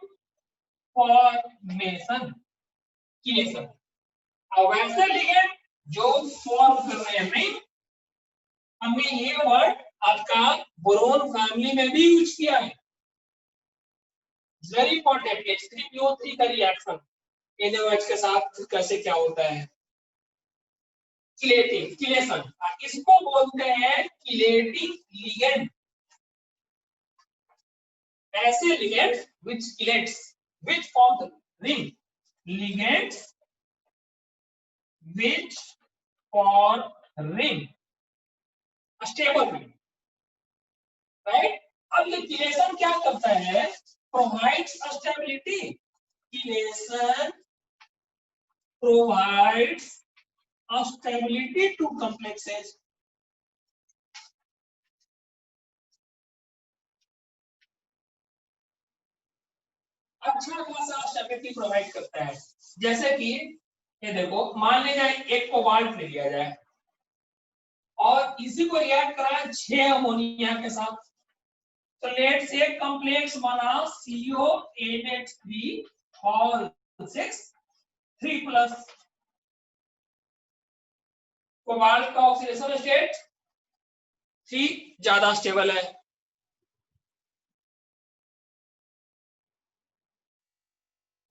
formation, chelation. अब वैसे लिगेंड जो फॉर्म कर रहे हैं रिंग, हमने ये वर्ड आपका बोरोन फैमिली में भी यूज किया है। वेरी इंपॉर्टेंट, H3PO3 का रिएक्शन NaOH के साथ कैसे क्या होता है, किलेटिंग, किलेशन, इसको बोलते हैं किलेटिंग लिगेंड। ऐसे ligand which kilates, which form the ring, ligands which form ring, a stable ring, right? अब ये किलेशन क्या करता है, provides stability, kilation provides stability to complexes। अच्छा खासा स्टेबिलिटी प्रोवाइड करता है। जैसे कि ये देखो, मान लीजिए एक कोबाल्ट ले लिया जाए और इसी को रिएक्ट कराए 6 अमोनिया के साथ, तो लेट्स से कॉम्प्लेक्स बना CONH3 और 3+। कोबाल्ट का ऑक्सीडेशन स्टेट 3 ज्यादा स्टेबल है,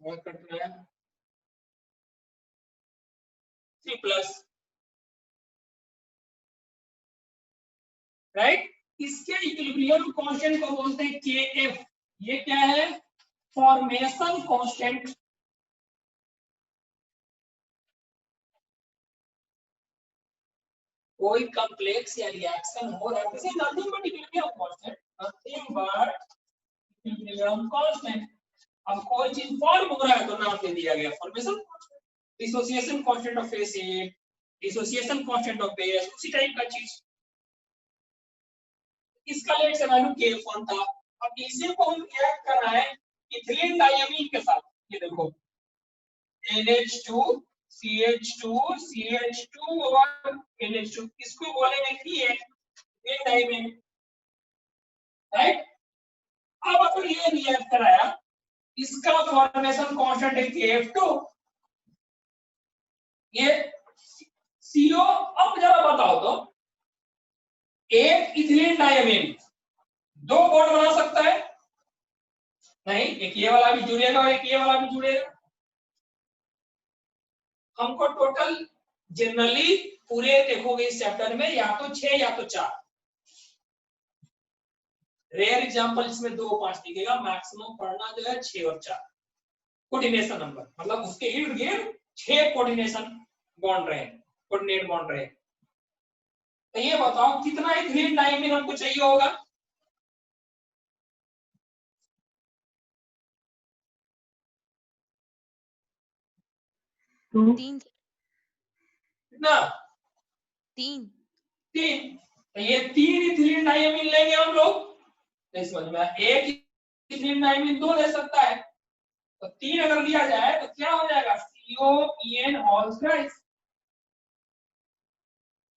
कट रहा है 3+, राइट। इसके इक्विलिब्रियम कांस्टेंट को बोलते हैं KF। ये क्या है, फॉर्मेशन कांस्टेंट। कोई कॉम्प्लेक्स या रिएक्शन हो रहा है, this is nothing but equilibrium constant, nothing but equilibrium constant. अब कोई चीज फॉर्म हो रहा है तो नाम दे दिया गया formation constant. Dissociation constant of acid, dissociation constant of base, उसी टाइप का चीज। इसका लेट से वैल्यू Kf1 था। अब इसी को हम ऐड कर रहे हैं इथिलीन डायमीन के साथ। ये देखो NH2 CH2 CH2 और NH2, इसको बोलेंगे कि इथिलीन डायमीन, राइट। अब अगर ये रिएक्ट कराया, इसका फॉर्मेशन कांस्टेंट है Kf2, ये CO। अब जरा बताओ तो एक इथिलीन डायमीन 2 बॉन्ड बना सकता है? नहीं, एक ये वाला भी जुड़ेगा और एक ये वाला भी जुड़ेगा। हमको टोटल जनरली पूरे देखोगे इस चैप्टर में या तो 6 या तो 4, रेयर एग्जांपल इसमें 2 5 दिखेगा, मैक्सिमम पढ़ना जो है 6 और 4 कोऑर्डिनेशन नंबर, मतलब उसके इर्द गिर्द 6 कोऑर्डिनेशन बॉन्ड रहे, कोऑर्डिनेट बॉन्ड रहे। तो ये बताओ कितना इथिलीन डायमीन हमको चाहिए होगा? तीन कितना? 3 3। तो ये 3 इथिलीन डायमीन लेंगे हम लोग, तो समझ में एक इथिलीन डायमीन 2 ले सकता है, तो 3 अगर लिया जाए तो क्या हो जाएगा? COEN whole square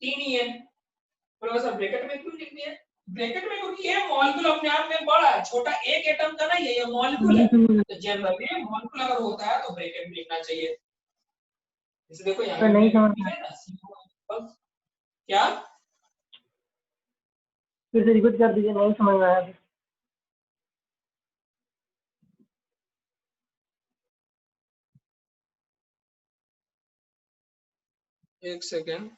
3En। Professor bracket में क्यों लिख दिया? ब्रैकेट में क्योंकि ये मॉलिक्यूल अपने आप में बड़ा है, छोटा एक एटम का नहीं है, ये मॉलिक्यूल है। तो जनरली मॉलिक्यूल अगर होता है तो ब्रैकेट में लिखना चाहिए। इसे देखो यहाँ नहीं समझ है ना, क्या फिर से रिपीट कर दीजिए, नहीं समझ में आया। एक सेकेंड।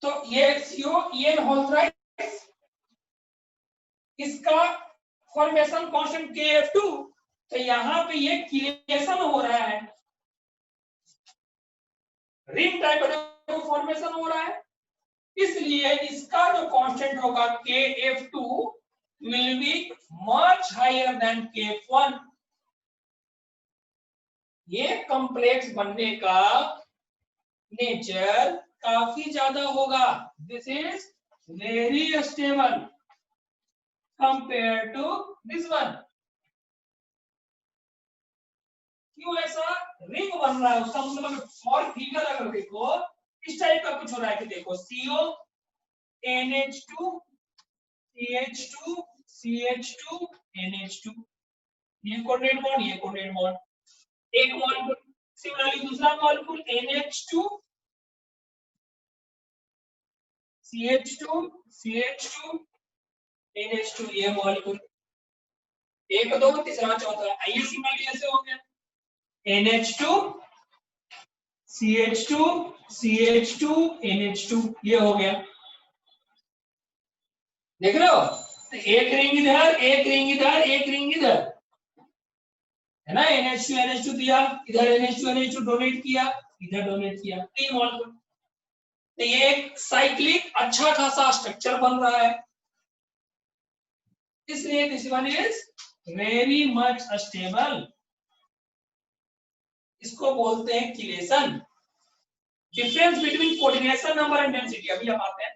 तो ये COEN होल थ्राइस, इसका फॉर्मेशन कांस्टेंट Kf2, तो यहाँ पे ये किलेशन हो रहा है, रिंग टाइप का फॉर्मेशन हो रहा है, इसलिए इसका जो कांस्टेंट होगा Kf2 will be much higher than Kf1। ये कॉम्प्लेक्स बनने का नेचर काफी ज्यादा होगा। This is very stable compare to this one. क्यों ऐसा रिंग बन रहा है? उसका मतलब और फिगर अगर देखो इस टाइप का कुछ हो रहा है कि देखो CO NH2 CH2 CH2 NH2, ये कोऑर्डिनेट बॉन्ड, ये कोऑर्डिनेट बॉन्ड, एक मॉलिक्यूल। सिमिलरली दूसरा molecule NH2 CH2 CH2 NH2, ये मॉलिक्यूल 1 2 तीसरा चौथा। आइए सिमिलरली ऐसे हो गया NH2 CH2 CH2 NH2, ये हो गया। देख रहे हो? तो एक रिंग इधर, एक रिंग इधर, एक रिंग इधर, है ना। NH2 NH2 दिया, इधर NH2 NH2 डोनेट किया, इधर डोनेट किया, 3 मॉलिक्यूल। तो ये एक साइक्लिक अच्छा खासा स्ट्रक्चर बन रहा है, इसलिए this one is very much stable. इसको बोलते हैं chelation. Difference between coordination number and density, अभी हम आते हैं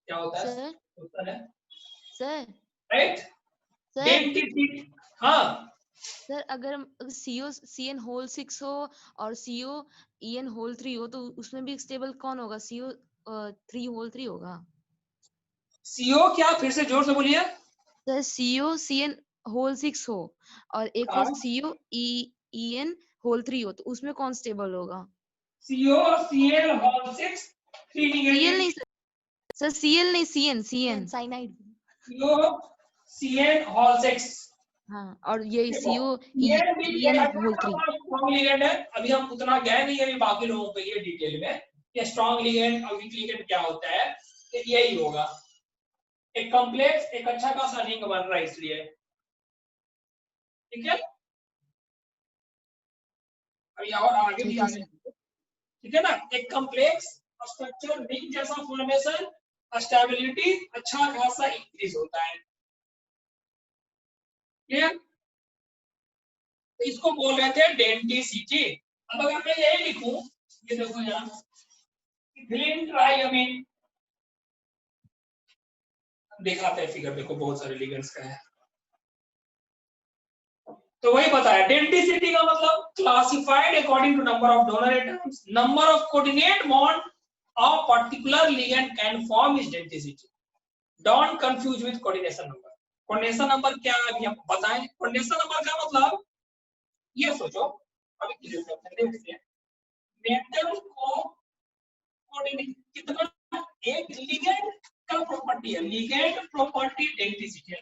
क्या होता है। सर होता है सर राइट सर डेंसिटी। हाँ सर अगर CO CN होल 6 हो और CO EN होल 3 हो तो उसमें भी स्टेबल कौन होगा? CO 3 होल 3 होगा। CO क्या, फिर से जोर से बोलिए। सर CO CN होल 6 हो और एक हो हाँ। CO EN होल 3 हो तो उसमें कौन स्टेबल होगा? CO CL होल 6 3 CL नेगेटिव। नहीं सर CL नहीं CN cyanide. CO CN whole 6 हाँ, और ये देखो, CO ये भी EN एक अच्छा होल 3। खासा स्ट्रॉन्ग लिगेंड है। अभी हम उतना गए नहीं अभी बाकी लोगों पे ये डिटेल में कि स्ट्रॉन्ग लिगेंड और वीक लिगेंड क्या होता है, तो यही होगा एक कॉम्प्लेक्स एक अच्छा खासा रिंग बन रहा है इसलिए, ठीक है। अभी और आगे भी ठीक है आगे, सर। ठीक है ना। एक कॉम्प्लेक्स स्ट्रक्चर रिंग जैसा फॉर्मेशन, स्टेबिलिटी अच्छा खासा इंक्रीज होता है, क्लियर। इसको बोल रहे थे डेंटिसिटी। अब अगर मैं यही लिखूं, ये देखो यहाँ ग्रीन ट्राइअमीन, दिखाते हैं फिगर, देखो बहुत सारे लिगेंड्स का है। तो वही बताया डेंटिसिटी का मतलब classified according to number of donor atoms, number of coordinate bond of particular ligand can form is denticity. Don't confuse with coordination number. Coordination number क्या है अभी हम बताएं। कोऑर्डिनेशन नंबर का मतलब ये सोचो, अभी क्लियर करते हैं, देखते हैं मेटल को कोऑर्डिनेट कितना, एक लिगेंड का प्रॉपर्टी है, लिगेंड प्रॉपर्टी डेंटिसिटी है।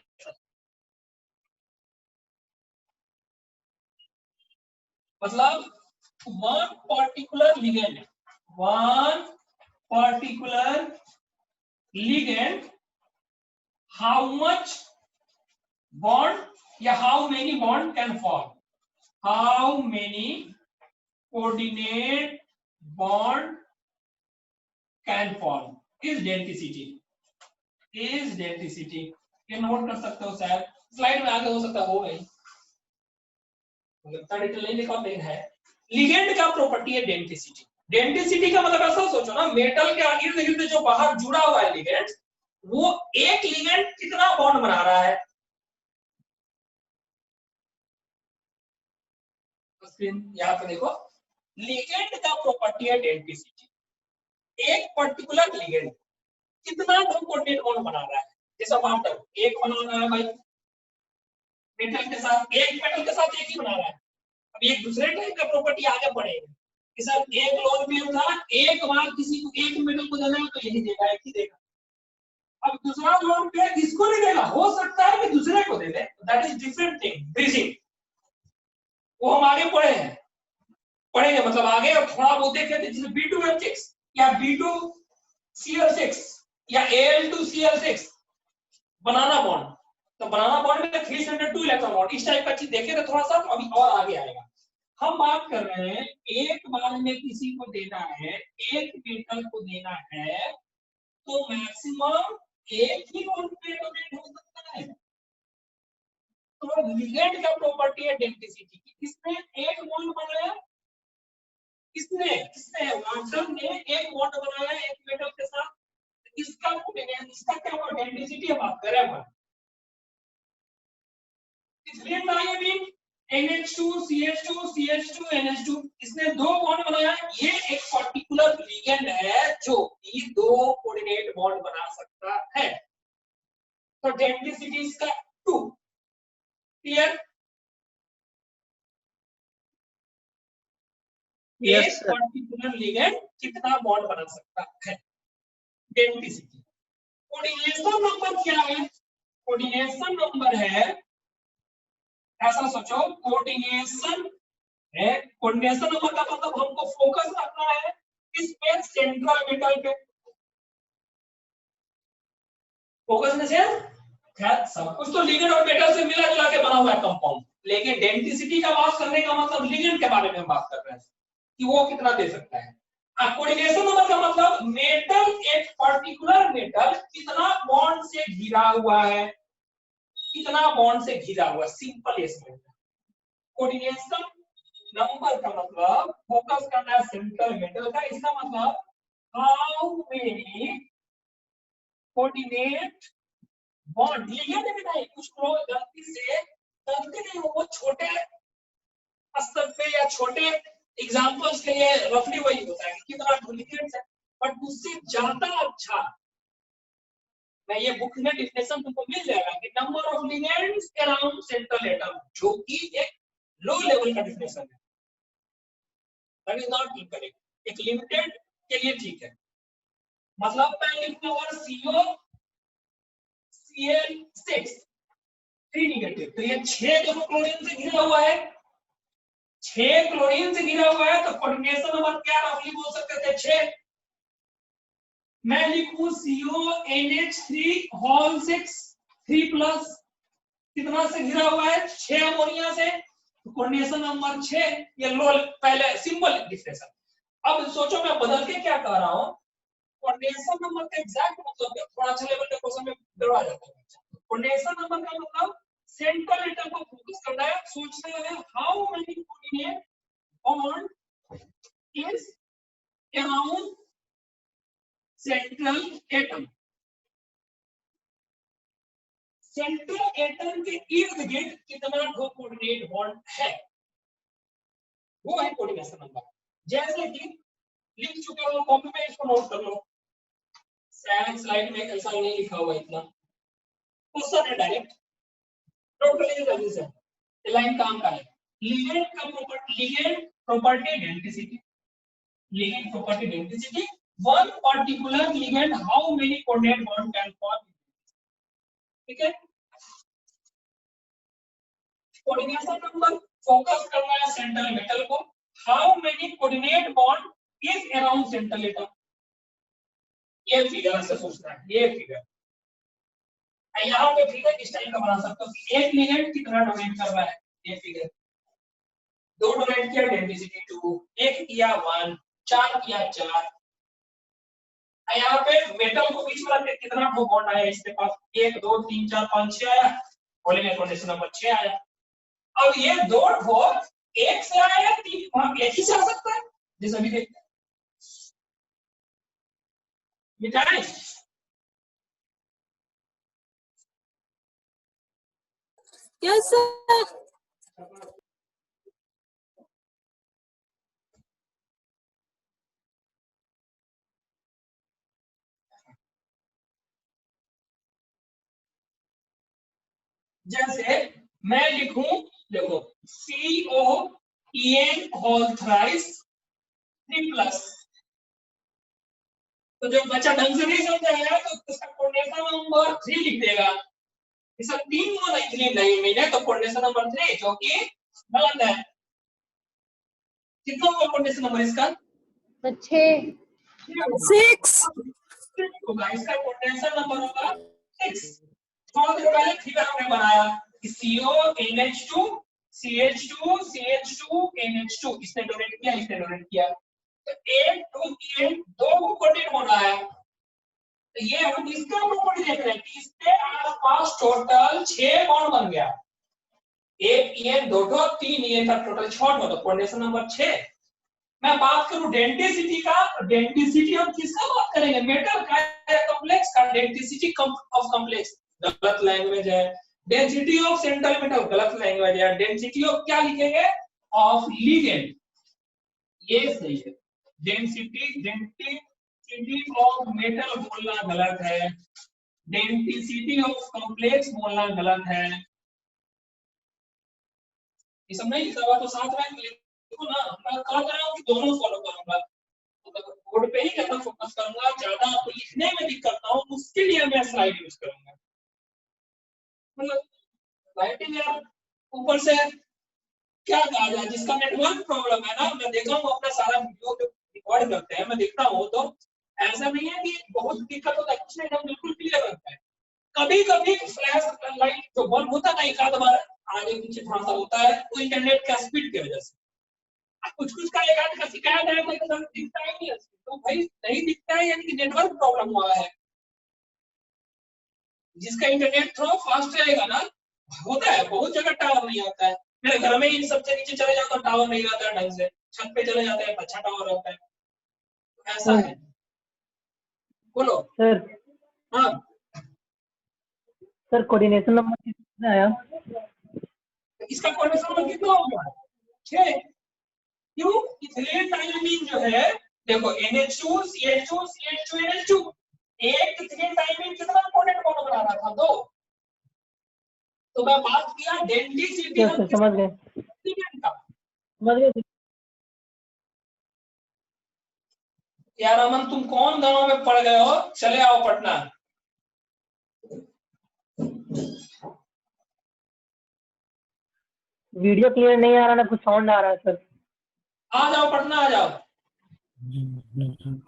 मतलब one particular ligand how much bond या how many bond can form, how many coordinate bond can form is denticity, ये नोट कर सकते हो, शायद स्लाइड में आगे हो सकता है, हो गई डिटेल नहीं लिखा लेकिन है। लिगेंड का प्रॉपर्टी है डेंटिसिटी। डेंटिसिटी का मतलब ऐसा सोचो ना, मेटल के इर्द गिर्द जो बाहर जुड़ा हुआ है लिगेंड, वो एक लिगेंड कितना बॉन्ड बना रहा है। स्क्रीन यहाँ पे देखो, लिगेंड का प्रॉपर्टी है डेंटिसिटी। एक पर्टिकुलर लिगेंड कितना कोऑर्डिनेट बॉन्ड बना रहा है। जैसा वाटर एक बना रहा है भाई मेटल के साथ, एक मेटल के साथ एक ही बना रहा है। अब एक दूसरे टाइप का प्रॉपर्टी आगे बढ़ेगा कि सर एक लोन पेयर था, एक बार किसी को एक मेटल को देना है तो यही देगा, एक ही देगा। अब दूसरा लोन पेयर इसको नहीं देगा, हो सकता है कि दूसरे को दे दे, that is different thing, bridging. वो हम आगे पढ़ेंगे मतलब आगे और थोड़ा बहुत देखे थे, जैसे B2H6 या B2Cl6 या Al2Cl6 बनाना बॉन्ड। तो बनाना बॉन्ड में 302 इलेक्ट्रॉन वोल्ट इस टाइप का चीज देखे थे थोड़ा सा, तो अभी और आगे आएगा। हम बात कर रहे हैं एक बार में किसी को देना है, एक मेटल को देना है, तो मैक्सिमम एक ही बॉन्ड पे डोनेट हो सकता है। तो लिगेंड का प्रॉपर्टी है डेंसिटी की। किसने एक बॉन्ड बनाया, किसने वाटर ने एक बॉन्ड बनाया एक मेटल के साथ, इसका क्या डेंसिटी हम बात कर रहे हैं। NH2 CH2 CH2 NH2, इसने दो बॉन्ड बनाया। ये एक पर्टिकुलर लिगेंड है जो कि दो कोऑर्डिनेट बॉन्ड बना सकता है। तो डेंसिटी इसका 2, क्लियर। Yes, एक sir. पर्टिकुलर लिगेंड कितना बॉन्ड बना सकता है, डेंसिटी। कोऑर्डिनेशन नंबर क्या है, कोऑर्डिनेशन नंबर है, ऐसा सोचो कोऑर्डिनेशन है, कोऑर्डिनेशन नंबर का मतलब हमको फोकस रखना है किस पे, सेंट्रल मेटल पे। फोकस में से खैर सब कुछ तो लिगेंड और मेटल से मिला जुला के बना हुआ है कंपाउंड, लेकिन डेंसिटी का बात करने का मतलब लिगेंड के बारे में हम बात कर रहे हैं कि वो कितना दे सकता है। कोऑर्डिनेशन नंबर का मतलब मेटल, एक पर्टिकुलर मेटल कितना बॉन्ड से घिरा हुआ है, कितना बॉन्ड से घिरा हुआ, सिंपल इसमें। कोऑर्डिनेशन नंबर का मतलब फोकस करना है सेंट्रल मेटल का, इसका मतलब हाउ मेनी कोऑर्डिनेट बॉन्ड। ये नहीं कुछ लोग गलती से गलती नहीं, वो छोटे स्तर पे या छोटे एग्जांपल्स के लिए रफली वही होता है कि कितना डुप्लीकेट्स है, बट उससे ज्यादा अच्छा मैं ये बुक में डिफिनेशन तुमको मिल जाएगा कि number of ligands around central atom, जो कि एक लो लेवल का डिफिनेशन है, दैट इज नॉट इनकरेक्ट। एक लिमिटेड के लिए ठीक है, मतलब मैं लिखूंगा CO Cl6 3 निगेटिव, तो ये 6 दोनों क्लोरीन से घिरा हुआ है, 6 क्लोरीन से घिरा हुआ है, तो कोऑर्डिनेशन नंबर क्या रफली बोल सकते थे 6। मैं लिखूं CONH3 होल 6 3 प्लस कितना से घिरा हुआ है 6 अमोनिया से, तो कोऑर्डिनेशन नंबर 6 ये लो पहले सिंपल डिफरेंस। अब सोचो मैं बदल के क्या कह रहा हूं, कोऑर्डिनेशन नंबर का एग्जैक्ट मतलब थोड़ा अच्छा लेवल के क्वेश्चन में गड़बड़ा जाता है। कोऑर्डिनेशन नंबर का मतलब सेंट्रल एटम को फोकस करना है, सोचना है how many coordinate bond is around central atom. Central atom के इर्द गिर्द कितना कोऑर्डिनेट बॉन्ड है, वो है कोऑर्डिनेशन नंबर। जैसे कि लिख चुके हो कॉपी में, इसको नोट कर लो, स्लाइड में ऐसा नहीं लिखा हुआ इतना, क्वेश्चन है डायरेक्ट, नोट कर लीजिए जल्दी से। ये लाइन काम का है। लिगेंड का property density, ligand property density, one particular ligand how many coordinate bond can form, ठीक है। कोऑर्डिनेशन नंबर फोकस करना है सेंट्रल मेटल को, how many coordinate bond is around central atom, ये फिगर से सोचना है, ये फिगर यहाँ पे फिगर किस टाइप का बना सकते हो कि एक लिगेंड कितना डोनेट कर रहा है, ये फिगर 2 डोनेट किया डेंसिटी 2, 1 किया 1, 4 किया 4, यहाँ पे मेटल को बीच में रख कितना बॉन्ड आया इसके पास 1 2 3 4 5 6 आया, कोऑर्डिनेशन नंबर 6 आया। अब ये 2 ठो 1 से आया 3 वहां एक ही से आ सकता है, जैसे अभी देखते हैं मिटाएं। Yes sir. जैसे मैं लिखूं, देखो COEN होल थ्राइस 3 प्लस, तो जो बच्चा ढंग से नहीं समझा है तो उसका कोऑर्डिनेशन नंबर 3 लिख देगा। इसका 3 को नहीं मिले तो कोऑर्डिनेशन नंबर 3, जो कि गलत है। कितना होगा कोऑर्डिनेशन नंबर इसका 6 होगा, इसका कोऑर्डिनेशन नंबर होगा 6। थोड़ा देर पहले फिगर हमने बनाया कि CONH2 CH2 CH2 NH2, इसने डोनेट किया, इसने डोनेट किया, तो 1 2 3 2 को कोऑर्डिनेट होना है, तो ये हम इसका प्रॉपर्टी देख रहे हैं कि इसके आसपास टोटल 6 बॉन्ड बन गया, 1 EN 2 ठो 3 EN का टोटल 6 ठो, तो कोऑर्डिनेशन नंबर 6। मैं बात करूं डेंसिटी का, डेंसिटी हम किसका बात करेंगे, मेटल का या कॉम्प्लेक्स का, डेंसिटी ऑफ कॉम्प्लेक्स गलत लैंग्वेज है, डेंसिटी ऑफ सेंट्रल मेटल गलत लैंग्वेज है, डेंसिटी ऑफ क्या लिखेंगे ऑफ लिगेंड, ये सही है। डेंसिटी ऑफ मेटल बोलना गलत है, डेंसिटी ऑफ कॉम्प्लेक्स बोलना गलत है। ये सब नहीं लिखा हुआ तो साथ में लिखो ना, मैं कह रहा हूं कि दोनों फॉलो करूंगा, मतलब बोर्ड पे ही ज्यादा फोकस करूंगा, ज्यादा आपको लिखने में दिक्कत ना हो उसके लिए मैं स्लाइड यूज करूंगा। मतलब राइटिंग यार ऊपर से क्या कहा जाए, जिसका नेटवर्क प्रॉब्लम है ना, मैं देखा हूँ अपना सारा वीडियो जो रिकॉर्ड करते हैं मैं देखता हूँ, तो ऐसा नहीं है कि बहुत दिक्कत होता है, कुछ नहीं, हम बिल्कुल क्लियर रहता है। कभी कभी फ्लैश लाइट जो बल्ब होता है ना, एक आध बार आगे पीछे थोड़ा सा होता है, वो इंटरनेट का स्पीड की वजह से, कुछ का एक आध का शिकायत है तो दिखता ही नहीं है, तो भाई नहीं दिखता है यानी कि नेटवर्क प्रॉब्लम हुआ है। जिसका इंटरनेट थोड़ा फास्ट रहेगा ना, होता है बहुत जगह टावर नहीं आता है, मेरे घर में इन सबसे नीचे चले जाता टावर नहीं रहता है ढंग से, छत पे चले जाते हैं अच्छा टावर रहता है, ऐसा है। बोलो सर। हाँ सर कोऑर्डिनेशन नंबर कितना आया, इसका कोऑर्डिनेशन नंबर कितना होगा 6, क्यों इथिलीन टाइमिन जो है, देखो NH2 CH2 CH2 NH2, एक इथिलीन टाइमिन कितना कोऑर्डिनेट बॉन्ड बना रहा था 2, तो मैं बात किया डेंसिटी समझ गए समझ गए। यार अमन तुम कौन गांव में पड़ गए हो, चले आओ पटना। वीडियो क्लियर नहीं आ रहा ना, कुछ साउंड आ रहा है सर। आ जाओ पटना आ जाओ,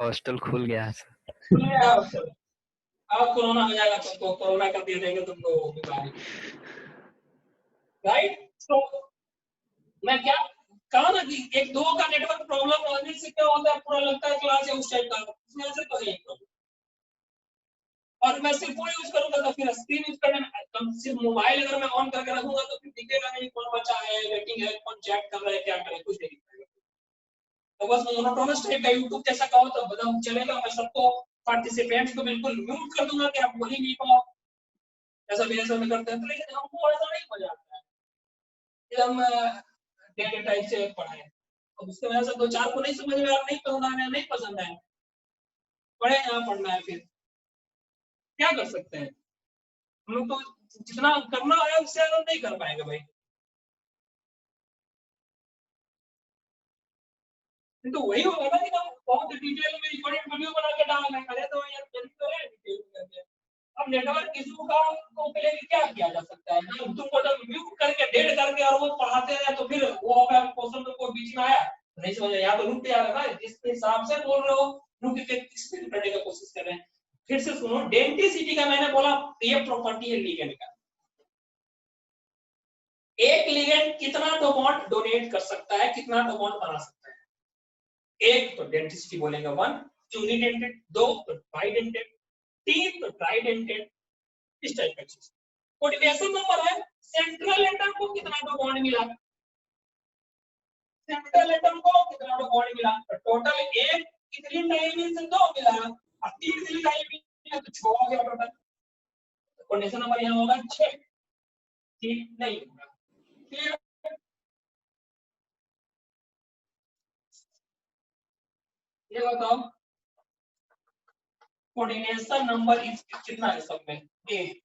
हॉस्टल खुल गया है सर। खुल गया हॉस्टल। अब कोरोना हो जाएगा तुमको, कोरोना कर दे देंगे तुमको बीमारी, राइट। तो मैं क्या कहा ना कि एक दो का नेटवर्क प्रॉब्लम होने से क्या होता है, पूरा लगता है क्लास है उस टाइप का, उसमें से तो है प्रॉब्लम। और मैं सिर्फ वो यूज करूंगा तो फिर स्क्रीन यूज करने में, सिर्फ मोबाइल अगर मैं ऑन करके रखूंगा तो फिर दिखेगा नहीं कौन बच्चा है, वेटिंग है, कौन चैट कर रहा है, क्या कर रहा है, कुछ नहीं दिखेगा। तो बस मोनोटोनस टाइप का यूट्यूब जैसा कहो तो बदम चलेगा। मैं सबको पार्टिसिपेंट्स को बिल्कुल म्यूट कर दूंगा कि आप बोल ही नहीं पाओ, ऐसा भी ऐसा में करते हैं। तो लेकिन हमको ऐसा नहीं मजा आता है कि हम डेटा टाइप से पढ़ाएं, अब उसके वजह से दो चार को नहीं समझ में आ, नहीं पसंद आने, नहीं पसंद है, पढ़े यहाँ पढ़ना है, फिर क्या कर सकते हैं हम लोग। तो जितना करना है उससे ज्यादा नहीं कर पाएंगे भाई। तो वही होगा ना कि हम बहुत डिटेल में रिकॉर्डेड वीडियो बना के डाल रहे हैं, अरे तो यार जल्दी करें डिटेल करके। अब नेटवर्क इशू का को के लिए क्या किया जा सकता है ना, तुमको जब म्यूट करके डेड करके और वो पढ़ाते रहे तो फिर वो अगर क्वेश्चन में कोई बीच में आया तो नहीं समझ या तो रुक गया ना, जिस हिसाब से बोल रहे हो रुक के एक्सप्लेन करने की कोशिश कर रहे हैं। फिर से सुनो, डेंटिसिटी का मैंने बोला ये प्रॉपर्टी है लिगेंड का। एक लिगेंड कितना डोबॉन्ड डोनेट कर सकता है, कितना डोबॉन्ड बना सकता है। एक तो डेंटिसिटी बोलेंगे 1, यूनिडेंटेड 2 तो बाइडेंटेड, 3 तो ट्राइडेंटेड, इस टाइप का चीज। कोऑर्डिनेशन नंबर है सेंट्रल एटम को कितना डोबॉन्ड मिला, सेंट्रल एटम को कितना डोबॉन्ड मिला। तो टोटल एक कितनी टाइम से 2 मिला और 3 कितनी टाइम मिला तो 6 हो गया टोटल। कोऑर्डिनेशन नंबर यहां होगा 6, ठीक नहीं होगा। फिर ये बताओ कोऑर्डिनेशन नंबर कितना है सब में, 8।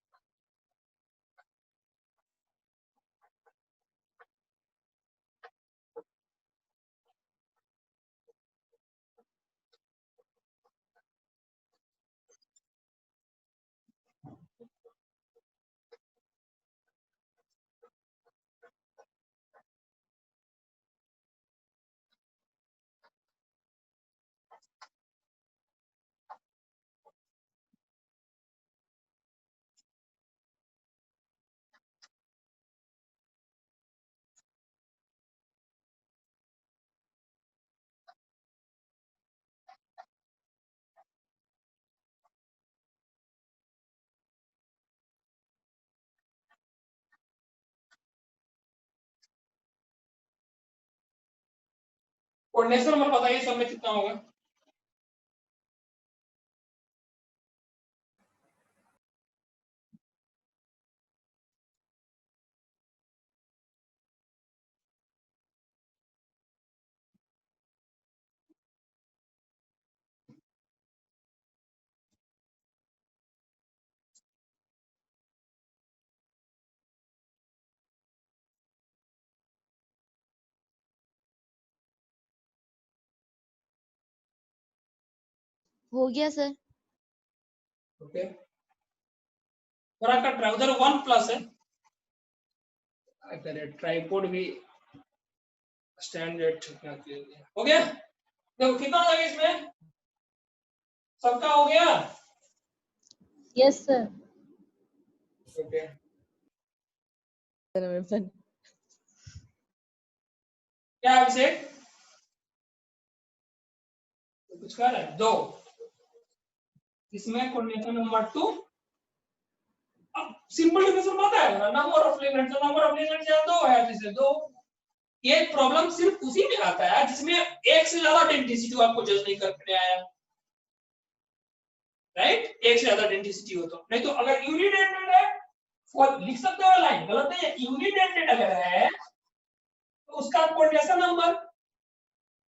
कोऑर्डिनेशन नंबर बताइए सब में कितना होगा। हो गया सर। ओके थोड़ा का ट्राउजर 1 प्लस है, अगर ट्राइपॉड भी स्टैंडर्ड हो गया। देखो कितना आ गया इसमें, सबका हो गया। Yes sir. ओके क्या है अभिषेक, कुछ कर रहा है 2, इसमें कोऑर्डिनेशन नंबर 2। अब सिंपल डिवीजन पता है number of ligands, number of ligands यहाँ 2 है, जैसे 2। ये प्रॉब्लम सिर्फ उसी में आता है जिसमें एक से ज्यादा डेंटिसिटी आपको जज नहीं करने आया, राइट। एक से ज्यादा डेंटिसिटी हो तो, नहीं तो अगर यूनिडेंटेड है और लिख सकते हो लाइन, गलत नहीं है। यूनिडेंटेड अगर है तो उसका कोऑर्डिनेशन नंबर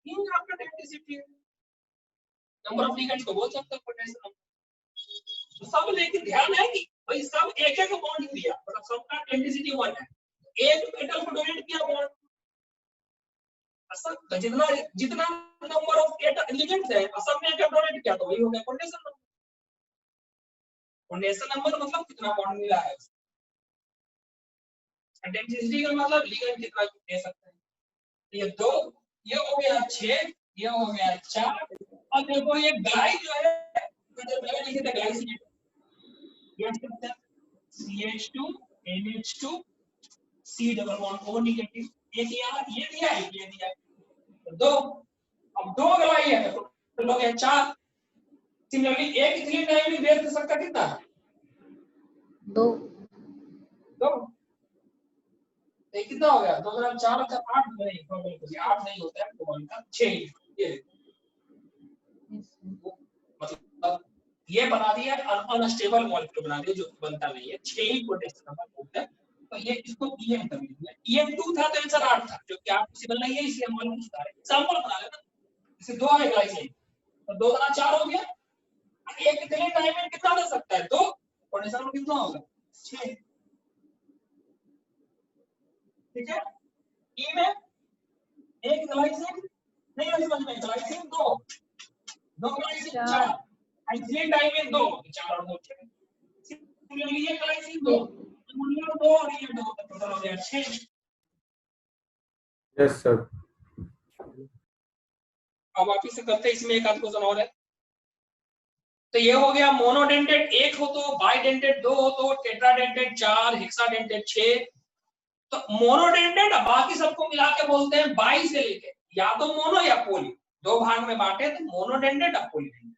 3 आपका डेंटिसिटी है, नंबर ऑफ लिगेंड्स को बोल सकते हो कोऑर्डिनेशन नंबर। तो सब लेकिन ध्यान है कि भाई सब एक एक बॉन्ड दिया, मतलब सबका डेंसिटी 1 है, एक मेटल को डोनेट किया बॉन्ड, सब जितना जितना नंबर ऑफ लिगेंड्स है सब में एक डोनेट किया तो वही हो गया कोऑर्डिनेशन नंबर। कोऑर्डिनेशन नंबर मतलब कितना बॉन्ड मिला है, डेंसिटी का मतलब लिगेंड कितना दे सकते हैं। ये 2, ये हो गया 6, ये हो गया 4, और देखो ये ग्लाइ जो है जो पहले लिखे थे ग्लाइसिन, ये सकते हैं CH2 NH2 C double bond O negative, ये दिया, तो 2, अब 2 ग्लाई है तो टोटल हो गया 4। सिमिलरली एक इथिलीन डाइमीन बेस दे सकता कितना? 2 तो कितना हो गया? 2 ग्राम 4 का 8 नहीं, बिल्कुल 8 नहीं होता है, तो बनता 6। ये मतलब ये बना दिया अनस्टेबल मॉलिक्यूल बना दिया जो बनता नहीं है, 6 ही प्रोटेक्शन नंबर होता है। तो ये इसको EM कर दिया। EM2 था तो आंसर 8 था, क्योंकि 8 पॉसिबल नहीं है इसलिए हम मॉलिक्यूल बता रहे हैं, एग्जांपल बना लेना। इसे 2 है ग्लाइसिन, तो 2 गुना 4 हो गया। एक इथिलीन डाइमीन कितना दे सकता है? 2, प्रोटेक्शन नंबर कितना होगा? 6। ठीक है, ई में एक ग्लाइसिन नहीं है, समझ में ग्लाइसिन 2 ग्लाइसिन 4, इथिलीन डाइमीन 2, 4 और 2 6। सिमिलरली ये ग्लाइसिन 2 अमोनियम 2 और ये 2, टोटल हो गया 6। Yes sir. अब वापिस से करते हैं, इसमें एक आध क्वेश्चन और है। तो ये हो गया मोनोडेंटेट 1 हो तो, बाइडेंटेट 2 हो तो, टेट्राडेंटेट 4, हेक्साडेंटेट 6। तो मोनोडेंटेट बाकी सबको मिला के बोलते हैं बाई से लेके, या तो मोनो या पोली, 2 भाग में बांटे तो मोनोडेंटेट और पॉलीडेंटेट।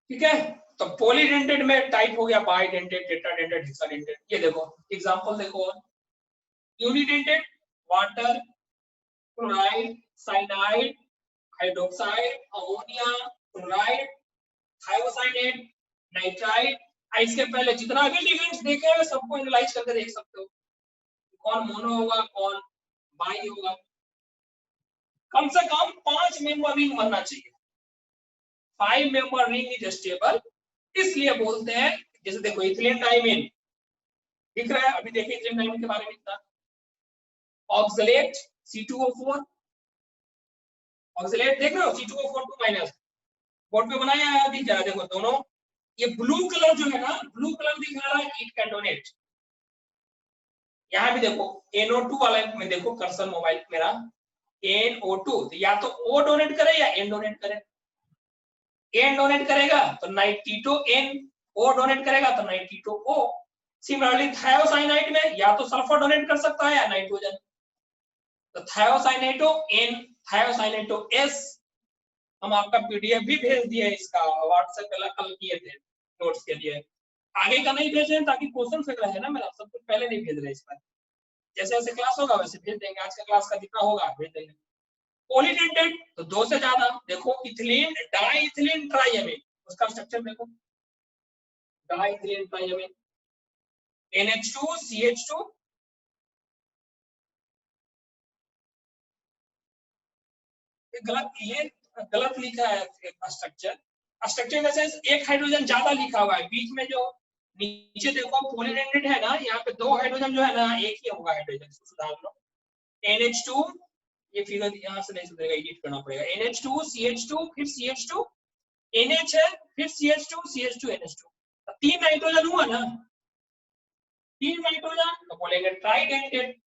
ठीक है, तो पॉलीडेंटेट में टाइप हो गया बाइडेंटेट, टेट्राडेंटेट, हेक्साडेंटेट। ये देखो एग्जांपल देखो, unidentate water, chloride, cyanide, hydroxide, ammonia, chloride, thiocyanate, nitride. इसके पहले जितना भी लिगेंड्स देखे हैं सबको एनालाइज करके देख सकते हो, कौन मोनो होगा कौन बाई होगा। कम से कम 5 मेंबर रिंग बनना चाहिए। 5 मेंबर रिंग इज स्टेबल, इसलिए बोलते हैं। जैसे देखो इथिलीन डाइमीन दिख रहा है, अभी देखिए इथिलीन डाइमीन के बारे में इतना। ऑक्सलेट C2O4, ऑक्सलेट देख रहे हो C2O4 2- बोर्ड पे बनाया है अभी, जरा देखो दोनों। ये ब्लू कलर जो है ना, ब्लू कलर दिख रहा है, इट कैन डोनेट। यहाँ भी देखो NO2 वाला में देखो कर्सर मोबाइल मेरा, NO2, तो या तो O डोनेट करे या N डोनेट करे। N डोनेट करेगा तो नाइट्रिटो N, O डोनेट करेगा तो नाइट्रिटो O। सिमिलरली थायोसाइनाइड में या तो सल्फर डोनेट कर सकता है या नाइट्रोजन, तो थायोसाइनेटो N, थायोसाइनेटो S। हम आपका PDF भी भेज दिए, इसका व्हाट्सएप पे कल किए थे नोट्स के लिए। आगे का नहीं भेजे ताकि क्वेश्चन फिर रहे ना, मेरा सब कुछ पहले नहीं भेज रहे इस पर। जैसे जैसे क्लास होगा वैसे भेज देंगे, आज का क्लास का जितना होगा भेज देंगे। पॉलीडेंटेट तो 2 से ज्यादा, देखो इथिलीन डाइइथिलीन ट्राइएमीन, उसका स्ट्रक्चर देखो, डाइइथिलीन ट्राइएमीन, NH2 CH2, ये गलत लिखा है structure. Structure in the sense एक हाइड्रोजन ज्यादा लिखा हुआ है, बीच में जो नीचे देखो पॉलीडेंटेट है ना, यहाँ पे 2 हाइड्रोजन जो है ना, एक ही होगा हाइड्रोजन, सुधार लो। NH2, ये फिगर यहाँ से नहीं सुधरेगा, एडिट करना पड़ेगा। NH2 CH2 फिर CH2 NH है, फिर CH2 CH2 NH2, 3 नाइट्रोजन हुआ ना, 3 नाइट्रोजन तो बोलेंगे ट्राइडेंटेट।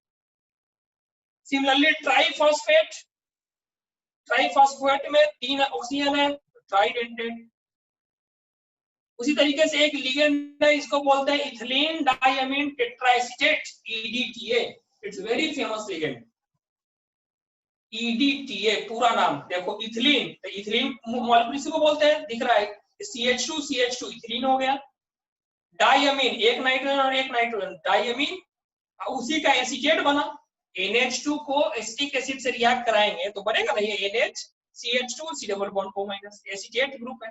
सिमिलरली ट्राइफॉस्फेट, ट्राइफॉस्फेट में 3 ऑक्सीजन है, ट्राइडेंटेट। उसी तरीके से एक लिगेंड है, इसको बोलते हैं ethylene diamine tetraacetate, EDTA। It's very famous ligand, EDTA पूरा नाम देखो। इथिलीन, तो इथिलीन मॉलिक्यूल इसी को बोलते हैं, दिख रहा है CH2 CH2 इथिलीन हो गया। डाइअमीन, एक नाइट्रोजन और एक नाइट्रोजन, डाइअमीन, उसी का एसीटेट बना। NH2 को एसिटिक एसिड से रिएक्ट कराएंगे तो बनेगा ना ये NH CH2 C double bond O-, acetate group है।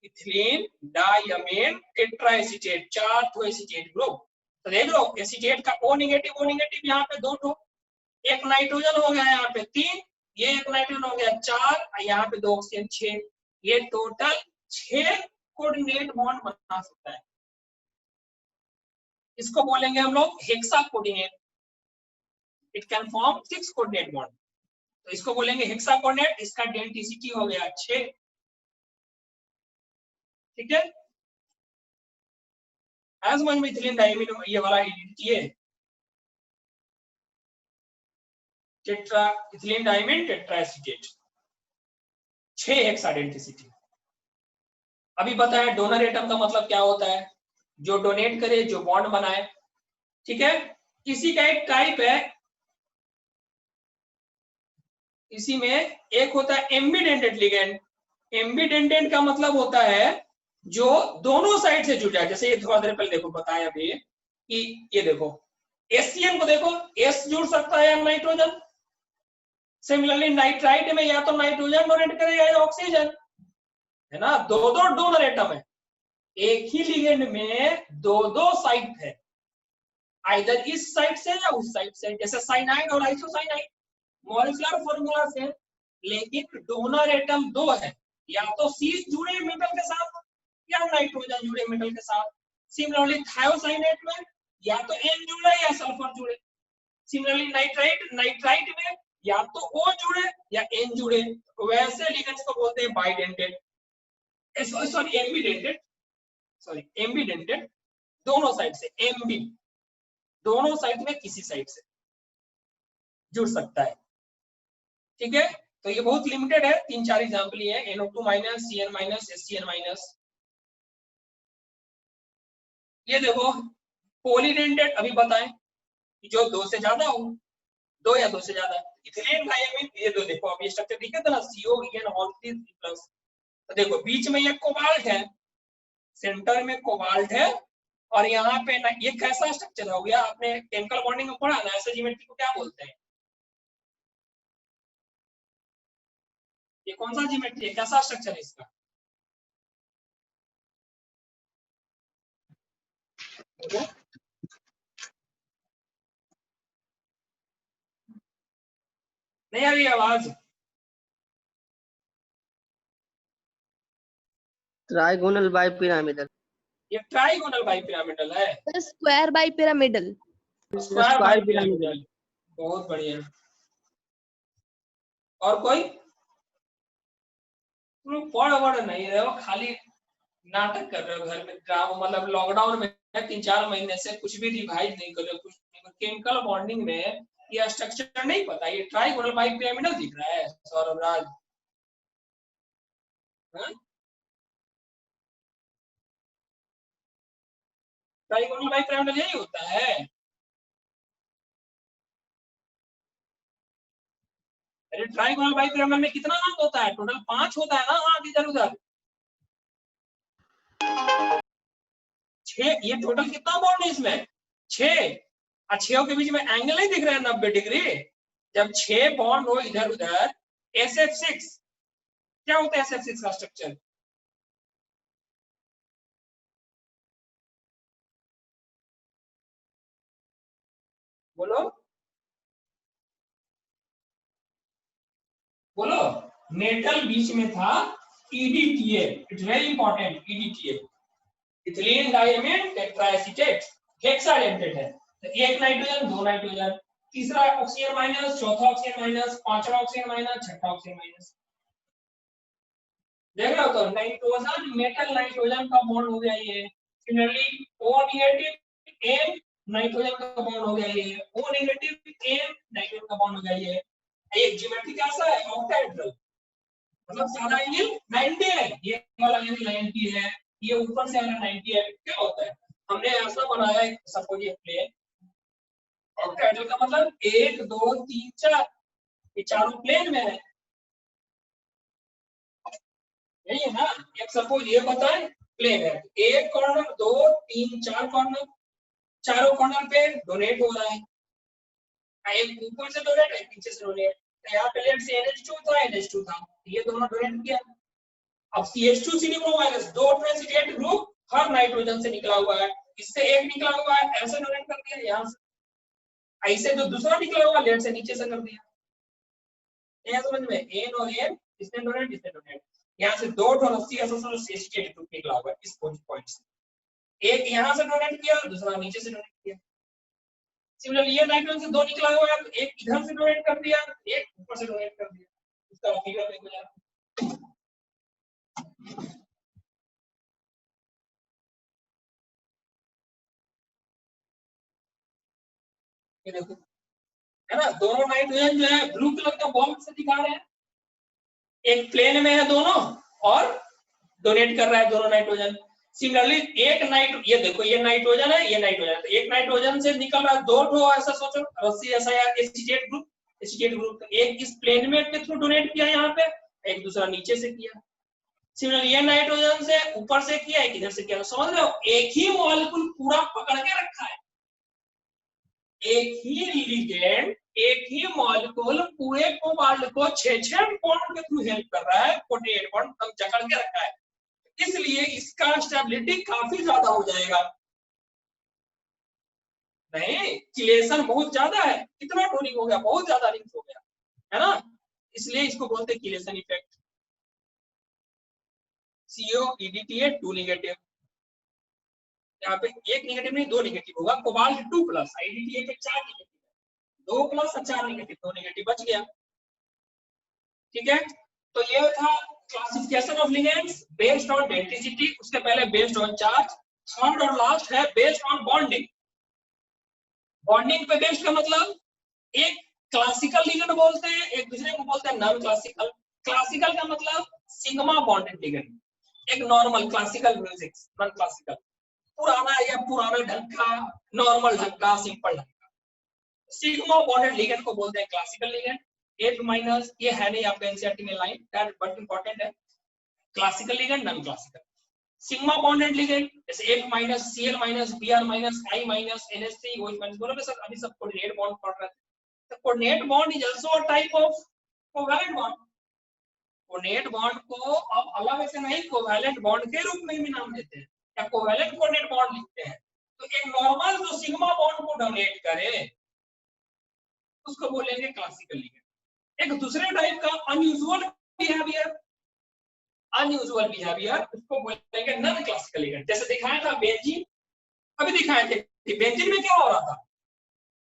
इथिलीन डाइअमीन टेट्राएसीटेट, 4 ठो एसीटेट ग्रुप। तो देख लो एसीटेट का O नेगेटिव यहाँ पे 2 ठो, एक नाइट्रोजन हो गया यहाँ पे 3, ये एक नाइट्रोजन हो गया 4, यहाँ पे 2 ऑक्सीजन 6, ये टोटल 6 कोऑर्डिनेट बॉन्ड बना सकता है। इसको बोलेंगे हम लोग hexa coordinate. It can form 6 coordinate bond, तो इसको बोलेंगे हेक्सा कोऑर्डिनेट। इसका डेंसिटी हो गया 6। ठीक है, आया समझ में? इथिलीन डाइमीन ये वाला ये टेट्रा इथिलीन डाइमीन टेट्राएसीटेट 6 हेक्स आइडेंटिसिटी। अभी पता है डोनर एटम का मतलब क्या होता है? जो डोनेट करे, जो बॉन्ड बनाए, ठीक है। इसी का एक टाइप है, इसी में एक होता है एम्बिडेंटेड लिगेंड। एम्बिडेंटेड का मतलब होता है जो दोनों साइड से जुड़ जाए। जैसे ये थोड़ा देर पहले देखो बताया अभी कि ये देखो एससीएन को देखो, एस जुड़ सकता है या नाइट्रोजन। सिमिलरली नाइट्राइट में या तो नाइट्रोजन डोनेट करेगा या ऑक्सीजन, है ना। दो दो डोनर एटम है, एक ही लिगेंड में दो दो साइट है, आइदर इस साइड से या उस साइड से। जैसे साइनाइड और आइसोसाइनाइड मॉलिक्यूलर फॉर्मूला से, लेकिन डोनर एटम दो है, या तो सी जुड़े मेटल के साथ या नाइट्रोजन जुड़े मेटल के साथ। सिमिलरली थायोसाइनेट में या तो एन जुड़े या सल्फर जुड़े। सिमिलरली नाइट्राइट में या तो O जुड़े या N जुड़े। वैसे लिगेंड्स को बोलते हैं बाइडेंटेड, एम्बिडेंटेड। दोनों साइड से एम्बी, दोनों साइड में किसी साइड से जुड़ सकता है, ठीक है। तो ये बहुत लिमिटेड है, 3-4 एग्जांपल ही है, NO2 minus, CN minus, SCN minus. ये देखो पॉलीडेंटेड, अभी बताएं जो दो से ज्यादा हो, दो या दो से ज्यादा। इथिलीन डाइमीन, ये दो देखो अभी स्ट्रक्चर दिखे था ना, CO प्लस। तो देखो बीच में ये कोबाल्ट है, सेंटर में कोबाल्ट है, और यहाँ पे ना ये कैसा स्ट्रक्चर हो गया? आपने केमिकल बॉन्डिंग में पढ़ा ना, ऐसे ज्योमेट्री को क्या बोलते हैं? ये कौन सा ज्योमेट्री है, कैसा स्ट्रक्चर है इसका? नहीं आ रही आवाज? Trigonal bipyramidal. ये ट्राइगोनल बाइपिरामिडल है। Square bi pyramidal. Square bipyramidal, बहुत बढ़िया। और कोई? तुम पढ़ नहीं रहे हो, खाली नाटक कर रहे हो घर में। ड्रामा मतलब लॉकडाउन में 3-4 महीने से कुछ भी रिवाइज नहीं कर रहे हो, कुछ नहीं। केमिकल बॉन्डिंग में ये स्ट्रक्चर नहीं पता, ये ट्राइगोनल बाइपिरामिडल दिख रहा है सौरभ राज। ट्राइगोनल बाइपिरामिडल यही होता है। अरे ट्राइगोनल बाइपिरामिडल में कितना अंक होता है? टोटल 5 होता है ना, हाँ इधर उधर 6। ये टोटल कितना बॉन्ड है इसमें? 6। 6 के बीच में एंगल नहीं दिख रहा है 90 डिग्री? जब 6 बॉन्ड हो इधर उधर, SF6 क्या होता है? SF6 का स्ट्रक्चर बोलो बोलो। मेटल बीच में था, EDTA, it's very important. EDTA ethylene diamine tetraacetate, hexadentate है। तो एक नाइट्रोजन, दो नाइट्रोजन, तीसरा ऑक्सीजन माइनस, चौथा ऑक्सीजन माइनस, पांचवा ऑक्सीजन माइनस, छठा ऑक्सीजन माइनस। देख रहे हो? तो नाइट्रोजन मेटल नाइट्रोजन का बॉन्ड हो गया ये। Similarly O negative N nitrogen का बॉन्ड हो गया ये। O नेगेटिव N नाइट्रोजन का बॉन्ड हो गया ये। एक ज्योमेट्री कैसा है? ऑक्टाहेड्रल, मतलब सारा एंगल 90 है। ये वाला एंगल 90 है, ये ऊपर से वाला 90 है। क्या होता है? हमने ऐसा बनाया है, सपोज ये प्लेन ऑक्टाहेड्रल का मतलब 1 2 3 4, ये चारों प्लेन में है, यही है ना। एक सपोज ये बताएं प्लेन है, एक कॉर्नर, 2 3 4 कॉर्नर, चारों कॉर्नर पे डोनेट हो रहा है। एक ऊपर से डोनेट, एक नीचे से डोनेट। तो यहाँ पे लेट से NH2 था, NH2 था, ये दोनों डोनेट किया। अब CH2 दो ट्रांसिडेंट ग्रुप हर नाइट्रोजन से निकला हुआ है, इससे एक निकला हुआ है, ऐसे डोनेट कर दिया यहाँ से। ऐसे जो दूसरा निकला हुआ लेट से नीचे से कर दिया। ये समझ में? N और N, इसने डोनेट, इसने डोनेट। यहाँ से दो CH2 ग्रुप निकला हुआ है इस पॉइंट से, एक यहाँ से डोनेट किया, दूसरा नीचे से डोनेट किया। सिमिलरली ये नाइट्रोजन से दो निकला हुआ है, एक इधर से डोनेट कर दिया, एक ऊपर से डोनेट कर दिया। उसका फिगर देखो जरा। ये देखो, है ना, दोनों नाइट्रोजन जो है ब्लू कलर का बॉन्ड से दिखा रहे हैं, एक प्लेन में है दोनों और डोनेट कर रहा है दोनों नाइट्रोजन। सिमिलरली एक ये देखो, ये नाइट्रोजन है, ये नाइट्रोजन है, तो एक नाइट्रोजन से निकल रहा है दो ठो, ऐसा सोचो रस्सी ऐसा या एसिटेट ग्रुप, एक इस प्लेन में के थ्रू डोनेट किया यहाँ पे, एक दूसरा नीचे से किया। सिमिलरली ये नाइट्रोजन से ऊपर से किया, एक इधर से किया, तो समझ रहे हो, एक ही मॉलिक्यूल पूरा पकड़ के रखा है, एक ही लिगेंड, एक ही मॉलिक्यूल पूरे कोबाल्ट को 6 बॉन्ड के थ्रू हेल्प कर रहा है, 48 बॉन्ड तक जकड़ के रखा है, इसलिए इसका स्टेबिलिटी काफी ज्यादा हो जाएगा। नहीं, चिलेशन बहुत ज्यादा है, कितना टोनिंग हो गया, बहुत ज्यादा रिंग्स हो गया, है ना, इसलिए इसको बोलते हैं chelation effect. CO EDTA 2 negative, यहाँ पे एक नेगेटिव नहीं 2 नेगेटिव होगा, कोबाल्ट 2 प्लस, IDTA के 4 नेगेटिव, 2 प्लस और 4 नेगेटिव, 2 नेगेटिव बच गया। ठीक है, तो ये था classification of ligands based on density, उसके पहले बेस्ड ऑन चार्ज, थर्ड और लास्ट है बेस्ड ऑन बॉन्डिंग। बॉन्डिंग पे बेस्ड का मतलब एक क्लासिकल लिगेंड बोलते हैं, एक दूसरे को बोलते हैं नॉन क्लासिकल। क्लासिकल का मतलब सिग्मा बॉन्डेड लिगेंड, एक normal classical music, non classical पुराना या पुराना ढंग का, नॉर्मल ढंग का, सिंपल ढंग का। सिग्मा बॉन्डेड लिगेंड को बोलते हैं क्लासिकल लिगेंड। 8- ये है नहीं आपके एनसीईआरटी में लाइन, दैट बट इंपॉर्टेंट है, classical ligand non classical. Sigma bonded ligand जैसे 8- Cl- Br- I- NH3 OH- बोलो सर अभी सब कोऑर्डिनेट बॉन्ड पढ़ रहे थे, तो coordinate bond is also a type of covalent bond. Coordinate bond को अब अलग से नहीं, कोवैलेंट बॉन्ड के रूप में भी नाम देते हैं या कोवैलेंट कोऑर्डिनेट बॉन्ड लिखते हैं। तो एक नॉर्मल जो सिग्मा बॉन्ड को डोनेट करे उसको बोलेंगे क्लासिकल लिगेंड। एक दूसरे टाइप का अनयूजुअल बिहेवियर, उसको बोलेंगे नॉन क्लासिकल लिगेंड। जैसे दिखाया था बेंजीन, अभी दिखाए थे कि बेंजीन में क्या हो रहा था,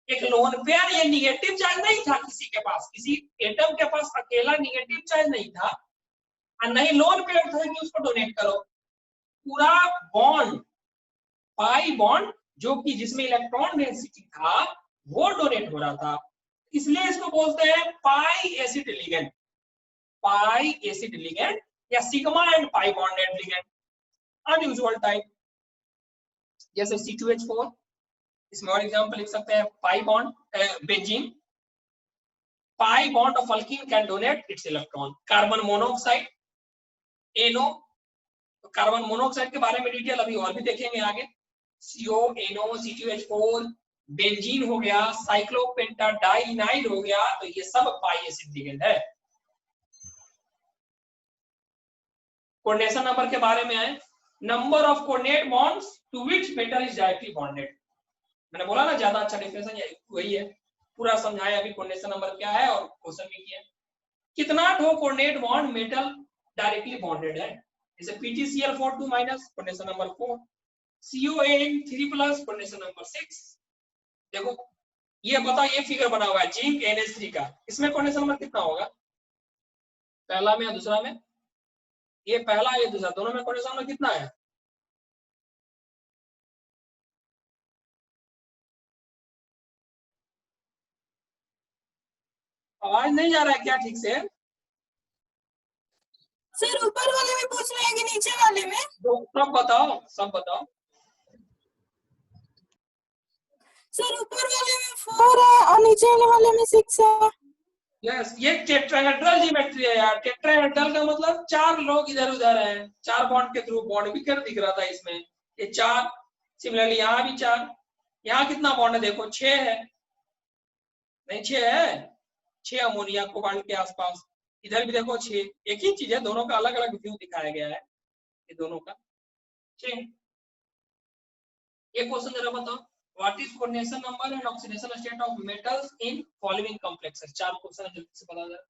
एक लोन पेयर, ये निगेटिव चार्ज नहीं था किसी के पास, किसी एटम के पास अकेला निगेटिव चार्ज नहीं था और नहीं लोन पेयर था कि उसको डोनेट करो, पूरा बॉन्ड पाई बॉन्ड जो कि जिसमें इलेक्ट्रॉन डेंसिटी था वो डोनेट हो रहा था, इसलिए इसको बोलते हैं पाई एसिड लिगेंड। पाई एसिड लिगेंड या sigma and pi bonded ligand, unusual type. जैसे C2H4, इसमें और एग्जांपल लिख सकते हैं pi bond benzene, pi bond of alkyne can donate it's electron. Carbon monoxide NO, तो कार्बन मोनोऑक्साइड के बारे में डिटेल अभी और भी देखेंगे आगे। CO NO C2H4 बेंजीन हो गया, साइक्लोपेंटाडाइनाइल हो गया, तो ये सब पाई एसिड लिगेंड है। कोऑर्डिनेशन नंबर के बारे में आए, number of coordinate bonds to which metal is directly bonded. मैंने बोला ना ज्यादा अच्छा डिफिनेशन वही है, पूरा समझाया अभी कोऑर्डिनेशन नंबर क्या है और क्वेश्चन भी किया। कितना ठो coordinate bond metal directly bonded है, जैसे PtCl4 2- coordination number 4, COAn3+ coordination number 6। देखो ये बताओ, ये फिगर बना हुआ है जिंक NH3 का, इसमें कोऑर्डिनेशन नंबर कितना होगा, पहला में या दूसरा में, ये पहला ये दूसरा, दोनों में कोऑर्डिनेशन नंबर कितना है, आवाज नहीं जा रहा है क्या ठीक से, सर ऊपर वाले में पूछ रहे हैं कि नीचे वाले में? सब बताओ, सब बताओ। सर ऊपर वाले में 4 है और नीचे वाले में 6 है। यस, ये टेट्राहेड्रल ज्योमेट्री है यार। टेट्राहेड्रल का मतलब 4 लोग इधर उधर हैं, 4 बॉन्ड के थ्रू, बॉन्ड भी कर दिख रहा था इसमें, ये 4। सिमिलरली यहाँ भी 4, यहाँ कितना बॉन्ड है देखो 6 है, नहीं 6 है, 6 अमोनिया कोबाल्ट के आसपास, इधर भी देखो 6, एक ही चीज है, दोनों का अलग अलग व्यू दिखाया गया है, ये दोनों का 6। ये क्वेश्चन जरा बताओ, what is coordination number and oxidation state of metals in following complexes. 4 question जल्दी से बता दो।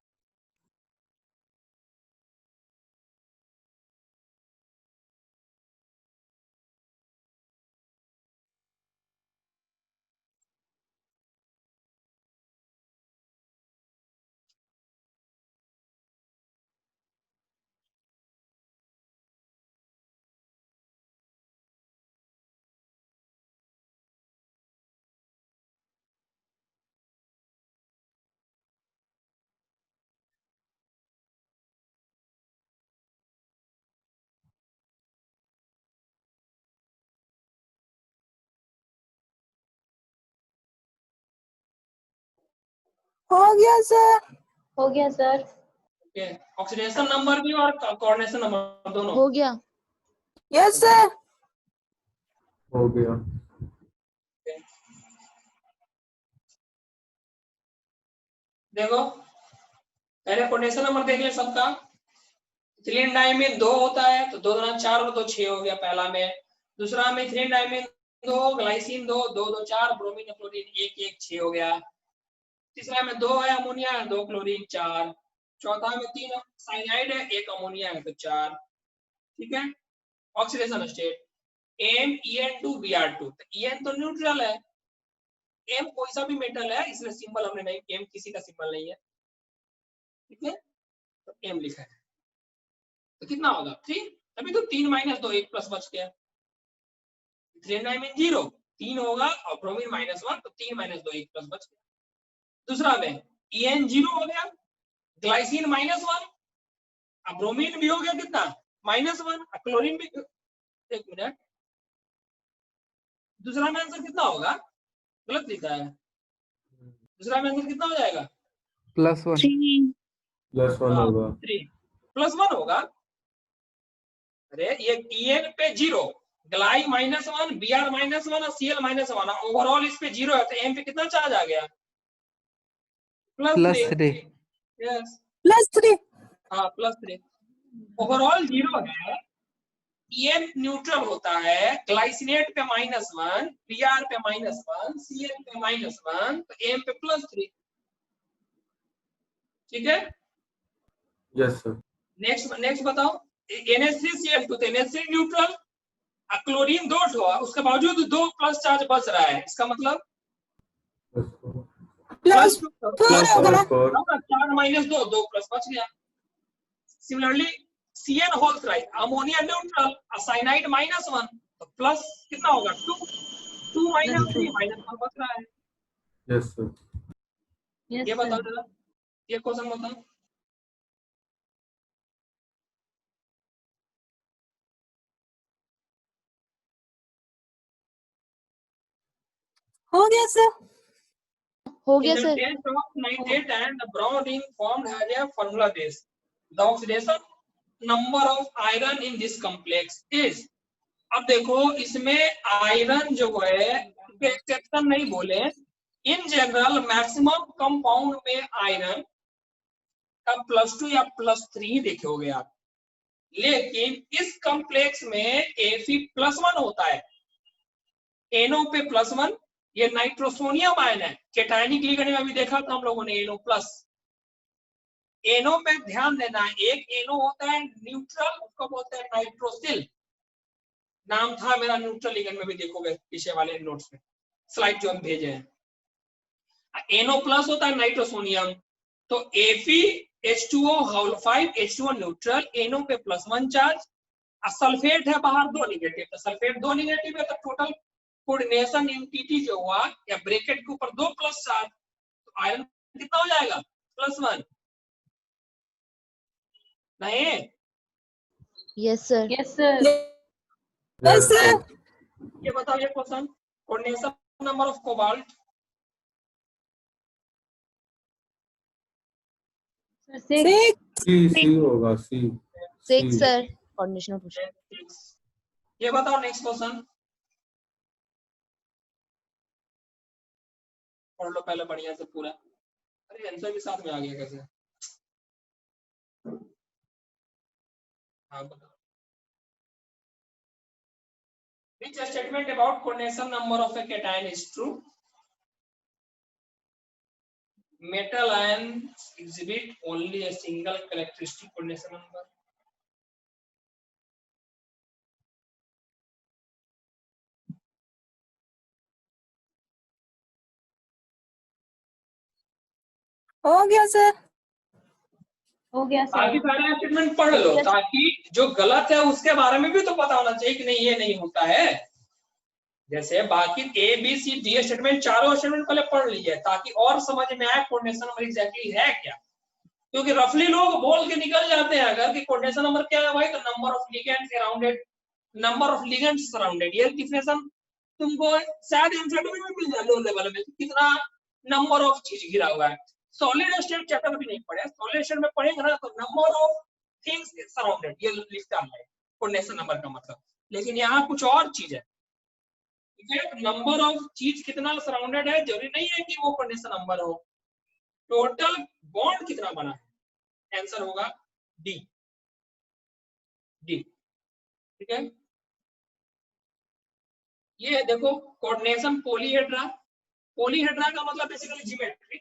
हो गया सर। हो गया सर। ओके, ऑक्सीडेशन नंबर भी और कोऑर्डिनेशन नंबर दोनों हो गया। Yes sir. हो गया। देखो पहले कोऑर्डिनेशन नंबर देख ले सबका। 3 डायमीन 2 होता है तो 2 दूना 4 और 2 6 हो गया पहला में। दूसरा में 3 डायमीन 2, ग्लाइसिन 2, 2 2 4, ब्रोमीन और क्लोरीन 1 1 6 हो गया। तीसरा में 2 है अमोनिया, 2 क्लोरीन 4। चौथा में 3 साइनाइड है, 1 अमोनिया है तो 4। ठीक है। Oxidation state MEN2Br2। EN तो न्यूट्रल है, M कोई सा भी मेटल है इसलिए सिंबल हमने नहीं, M किसी का सिंबल नहीं है। ठीक है, तो M लिखा है तो कितना होगा 3। तभी तो 3 - 2 1 प्लस बच गया। 3 डायमीन 0 3 होगा और ब्रोमीन -1 तो 3 - 2 1 प्लस बच गया। दूसरा में EN 0 हो गया, ग्लाइसिन -1, अब ब्रोमीन भी हो गया कितना -1, क्लोरीन भी। एक मिनट, दूसरा में आंसर कितना होगा? गलत लिखा है। दूसरा में आंसर कितना हो जाएगा? +1 +1 होगा। 3 +1 होगा। अरे ये EN पे 0, ग्लाई -1, Br -1 और Cl -1, ओवरऑल इस पे 0 है तो M पे कितना चार्ज आ गया? +3। यस, +3। हाँ +3। ओवरऑल 0 है। EN न्यूट्रल होता है, ग्लाइसिनेट पे -1, Br पे -1, Cl पे -1 तो M पे +3। ठीक है। Yes sir. नेक्स्ट बताओ। NH3Cl2 तो NH3 न्यूट्रल, क्लोरीन 2 हुआ उसके बावजूद 2 प्लस चार्ज बच रहा है, इसका मतलब +4 होगा। 4 - 2 2 प्लस बच गया। Similarly CN whole थ्राइड, ammonia neutral, cyanide -1 तो प्लस कितना होगा 2 2 - 3 -1 बच रहा है। Yes sir. ये बताओ जरा, ये क्वेश्चन बताओ। हो गया सर। हो In गया the sir. case of nitrate and the brown ring formed has a formula this. The oxidation number of iron in this complex is. अब देखो इसमें आयरन जो है एक्सेप्शन नहीं बोले, इन जनरल मैक्सिमम कंपाउंड में आयरन का +2 या +3 देखोगे आप, लेकिन इस कॉम्प्लेक्स में Fe+1 होता है, NO पे +1, ये नाइट्रोसोनियम आयन है। कैटायनिक लिगेंड में भी देखा था हम लोगों ने NO+। NO पे ध्यान देना, एक NO होता है न्यूट्रल, उसको बोलते हैं नाइट्रोसिल, नाम था मेरा न्यूट्रल लिगेंड में भी देखोगे पीछे वाले नोट्स में, स्लाइड जो हम भेजे हैं। NO+ होता है नाइट्रोसोनियम, तो FeH2O5 H2O न्यूट्रल, NO पे +1 चार्ज, सल्फेट है बाहर 2 निगेटिव, तो सल्फेट 2 निगेटिव है तो टोटल कोऑर्डिनेशन एंटिटी जो हुआ या ब्रैकेट के ऊपर 2 प्लस चार्ज, तो आयरन कितना हो जाएगा +1 नहीं? Yes sir. Yes sir. Yes sir. ये बताओ ये question, coordination number of cobalt 6। सी होगा, सी 6 सर। कोऑर्डिनेशन पूछ। ये बताओ नेक्स्ट क्वेश्चन, पढ़ लो पहले बढ़िया से पूरा। अरे आंसर भी साथ में आ गया कैसे? हाँ बताओ। Which statement about coordination number of a cation is true? Metal ions exhibit only a single characteristic coordination number. हो गया सर। हो गया बाकी सर। सारे स्टेटमेंट पढ़ लो ताकि जो गलत है उसके बारे में भी तो पता होना चाहिए कि नहीं ये नहीं होता है। जैसे बाकी ABCD स्टेटमेंट चारों स्टेटमेंट पहले पढ़ लीजिए ताकि और समझ में आए कोऑर्डिनेशन नंबर एग्जैक्टली है क्या, क्योंकि रफली लोग बोल के निकल जाते हैं अगर कि कोऑर्डिनेशन नंबर क्या है भाई, तो number of ligands arounded, number of ligands surrounded. ये डिफिनेशन तुमको शायद एमसीक्यू में मिल जाए लो लेवल में, कितना नंबर ऑफ चीज घिरा हुआ है। सॉलिड स्टेट चैप्टर अभी नहीं पढ़े, सॉलिड स्टेट में पढ़ेंगे ना तो नंबर ऑफ थिंग्स सराउंडेड ये लिखता है कोऑर्डिनेशन नंबर का मतलब, लेकिन यहाँ कुछ और चीज है, ठीक है। नंबर ऑफ चीज कितना सराउंडेड है जरूरी नहीं है कि वो कोऑर्डिनेशन नंबर हो। टोटल बॉन्ड कितना बना है, आंसर होगा डी, डी, ठीक है। ये देखो कोऑर्डिनेशन पॉलीहेड्रा, पॉलीहेड्रा का मतलब बेसिकली ज्योमेट्री,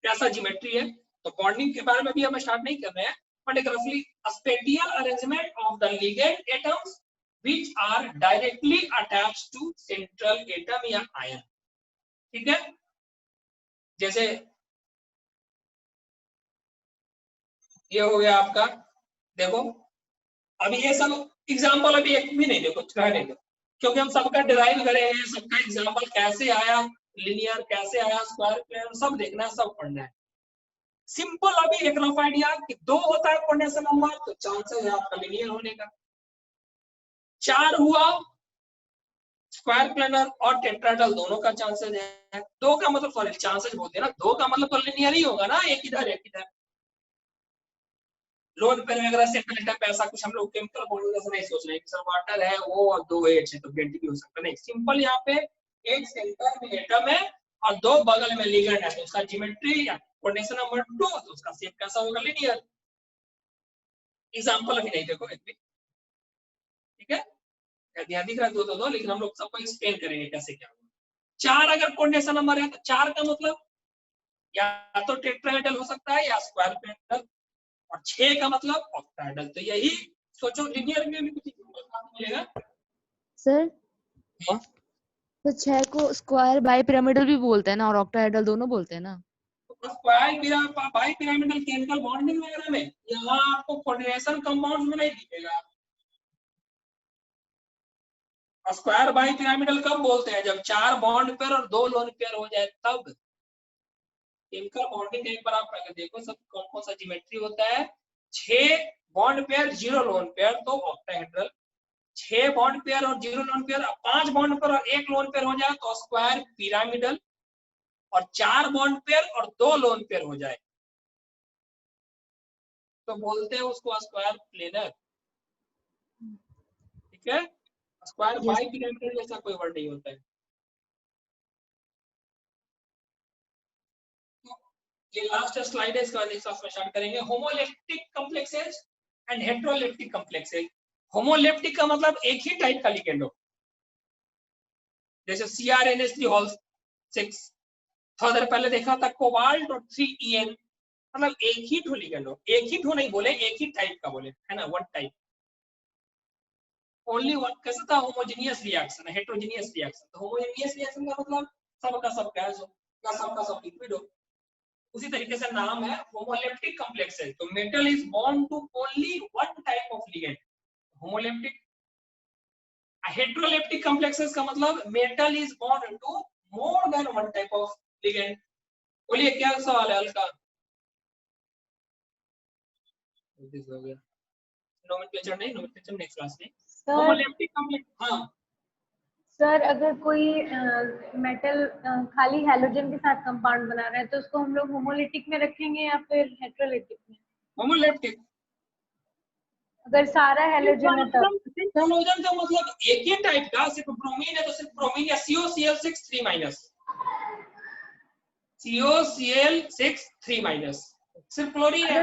कैसा ज्योमेट्री है, तो बॉन्डिंग के बारे में भी हम स्टार्ट नहीं कर रहे हैं, बट एक रफली spatial arrangement of the ligand atoms which are directly attached to central atom या आयन, ठीक है। जैसे ये हो गया आपका, देखो अभी ये सब एग्जांपल अभी एक भी नहीं देखो रहने दो, क्योंकि हम सबका डिराइव करेंगे, सबका एग्जांपल कैसे आया, लिनियर कैसे आया, स्क्वायर प्लेन सब देखना है, सब पढ़ना है। सिंपल अभी एक रफ आइडिया कि 2 होता है कोऑर्डिनेशन नंबर तो चांसेस है आपका लिनियर होने का, 4 हुआ स्क्वायर प्लेनर और टेट्राहेड्रल दोनों का चांसेस है, 2 का मतलब सॉरी चांसेस बोलते हैं ना, 2 का मतलब तो लिनियर ही होगा ना, एक इधर एक इधर। लोन पेयर वगैरह सेंट्रल एटम ऐसा कुछ हम लोग केमिकल बॉन्डिंग जैसा नहीं सोच रहे हैं कि सर वाटर है वो और 2 H है तो गेंटी भी हो सकता नहीं, सिंपल यहाँ पे एक सेंटर में एटम है और 2 बगल में लिगेंड है, तो उसका ज्योमेट्री या कोऑर्डिनेशन नंबर 2 तो उसका शेप कैसा होगा, लिनियर। एग्जांपल अभी नहीं देखो एक भी, ठीक है, ध्यान दिख रहा है 2 2 लेकिन हम लोग सबको एक्सप्लेन करेंगे कैसे क्या होगा। 4 अगर कोऑर्डिनेशन नंबर है तो 4 का मतलब या तो टेट्राहेड्रल हो सकता है या स्क्वायर प्लेनर, और 6 का मतलब ऑक्टाहेड्रल, तो यही सोचो लिनियर में भी कुछ मिलेगा सर। हाँ? तो 6 को स्क्वायर बाई पिरामिडल भी बोलते हैं ना, और ऑक्टाहेड्रल दोनों बोलते हैं ना। Square bi pyramidal chemical bonding वगैरह में, यहाँ आपको कोऑर्डिनेशन कंपाउंड्स में नहीं दिखेगा। स्क्वायर बाई पिरामिडल कब बोलते हैं, जब 4 बॉन्ड पेयर और 2 लोन पेयर हो जाए तब। केमिकल बॉन्डिंग एक बार आप पहले देखो सब कौन कौन सा ज्योमेट्री होता है, 6 बॉन्ड पेयर 0 लोन पेयर तो ऑक्टाहेड्रल, 6 बॉन्ड पेयर और 0 लोन पेयर, 5 बॉन्ड पेयर और 1 लोन पेयर हो जाए तो स्क्वायर पिरामिडल, और 4 बॉन्ड पेयर और 2 लोन पेयर हो जाए तो बोलते हैं उसको स्क्वायर प्लेनर, ठीक है। स्क्वायर बाई पिरामिडल जैसा कोई वर्ड नहीं होता है। ये लास्ट स्लाइड है, इसका नेक्स्ट क्लास में स्टार्ट करेंगे। Homoleptic complexes and heteroleptic complexes. Homoleptic का मतलब एक ही टाइप का लिगेंड हो, जैसे CrNH3 थोड़ा देर पहले देखा था कोबाल्ट और 3En, मतलब एक ही ठो लिगेंड हो, एक ही ठो नहीं बोले, एक ही टाइप का बोले, है ना, वन टाइप, ओनली वन। कैसा था होमोजेनियस रिएक्शन, हेटेरोजेनियस रिएक्शन। तो होमोजेनियस रिएक्शन का मतलब सबका सब गैस हो या सबका सब लिक्विड हो, उसी तरीके से नाम है होमोलेप्टिक कॉम्प्लेक्सेस। तो metal is bond to only one type of ligand, homoleptic. Heteroleptic complexes का मतलब metal is bond to more than one type of ligand. बोलिए क्या सवाल है हल्का, हो गया नोमेनक्लेचर नहीं, नोमेनक्लेचर नेक्स्ट क्लास में। होमोलेप्टिक कॉम्प्लेक्स, हाँ सर अगर कोई मेटल खाली हैलोजन के साथ कंपाउंड बना रहा है तो उसको हम लोग होमोलिटिक में रखेंगे या फिर हेटेरोलिटिक में? होमोलेप्टिक। अगर सारा हैलोजन है तब? हैलोजन का मतलब एक ही टाइप का, सिर्फ ब्रोमीन है तो सिर्फ ब्रोमीन या COCl6 3- COCl6 3- सिर्फ क्लोरीन है।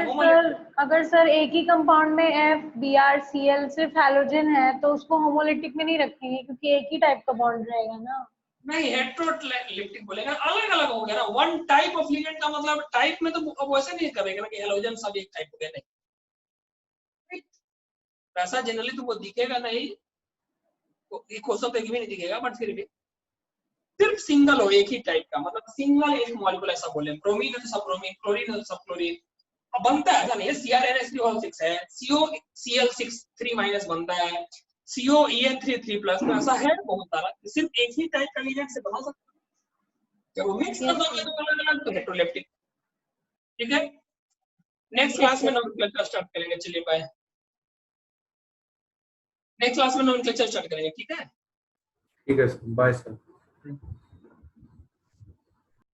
अगर सर एक ही कंपाउंड में FBrCl सिर्फ हैलोजन है तो उसको होमोलिटिक में नहीं रखेंगे क्योंकि एक ही टाइप का बॉन्ड रहेगा ना। नहीं, हेटेरोलिटिक बोलेगा, अलग अलग हो गया ना। वन टाइप ऑफ लिगेंड का मतलब टाइप में तो अब वैसे नहीं करेगा ना कि हैलोजन सब एक टाइप हो गया, नहीं, ऐसा जनरली तुमको दिखेगा नहीं, क्वेश्चन तो एक भी नहीं दिखेगा, बट फिर भी सिर्फ सिंगल हो, एक ही टाइप का, मतलब सिंगल एक मॉलिक्यूल ऐसा बोले। ब्रोमीन है तो सब ब्रोमीन, क्लोरीन है तो सब क्लोरीन। अब बनता है ऐसा नहीं है, CrNH3 है, COCl6 3- बनता है, COEN3 3+, तो ऐसा है बहुत सारा, सिर्फ एक ही टाइप का लिगेंड से बना सकते हैं। जब मिक्स कर दोगे तो अलग-अलग तो हेटेरोलेप्टिक, ठीक है। नेक्स्ट क्लास में नोमेनक्लेचर स्टार्ट करेंगे, चलिए बाय। नेक्स्ट क्लास में नोमेनक्लेचर स्टार्ट करेंगे, ठीक है। ठीक है सर, बाय सर।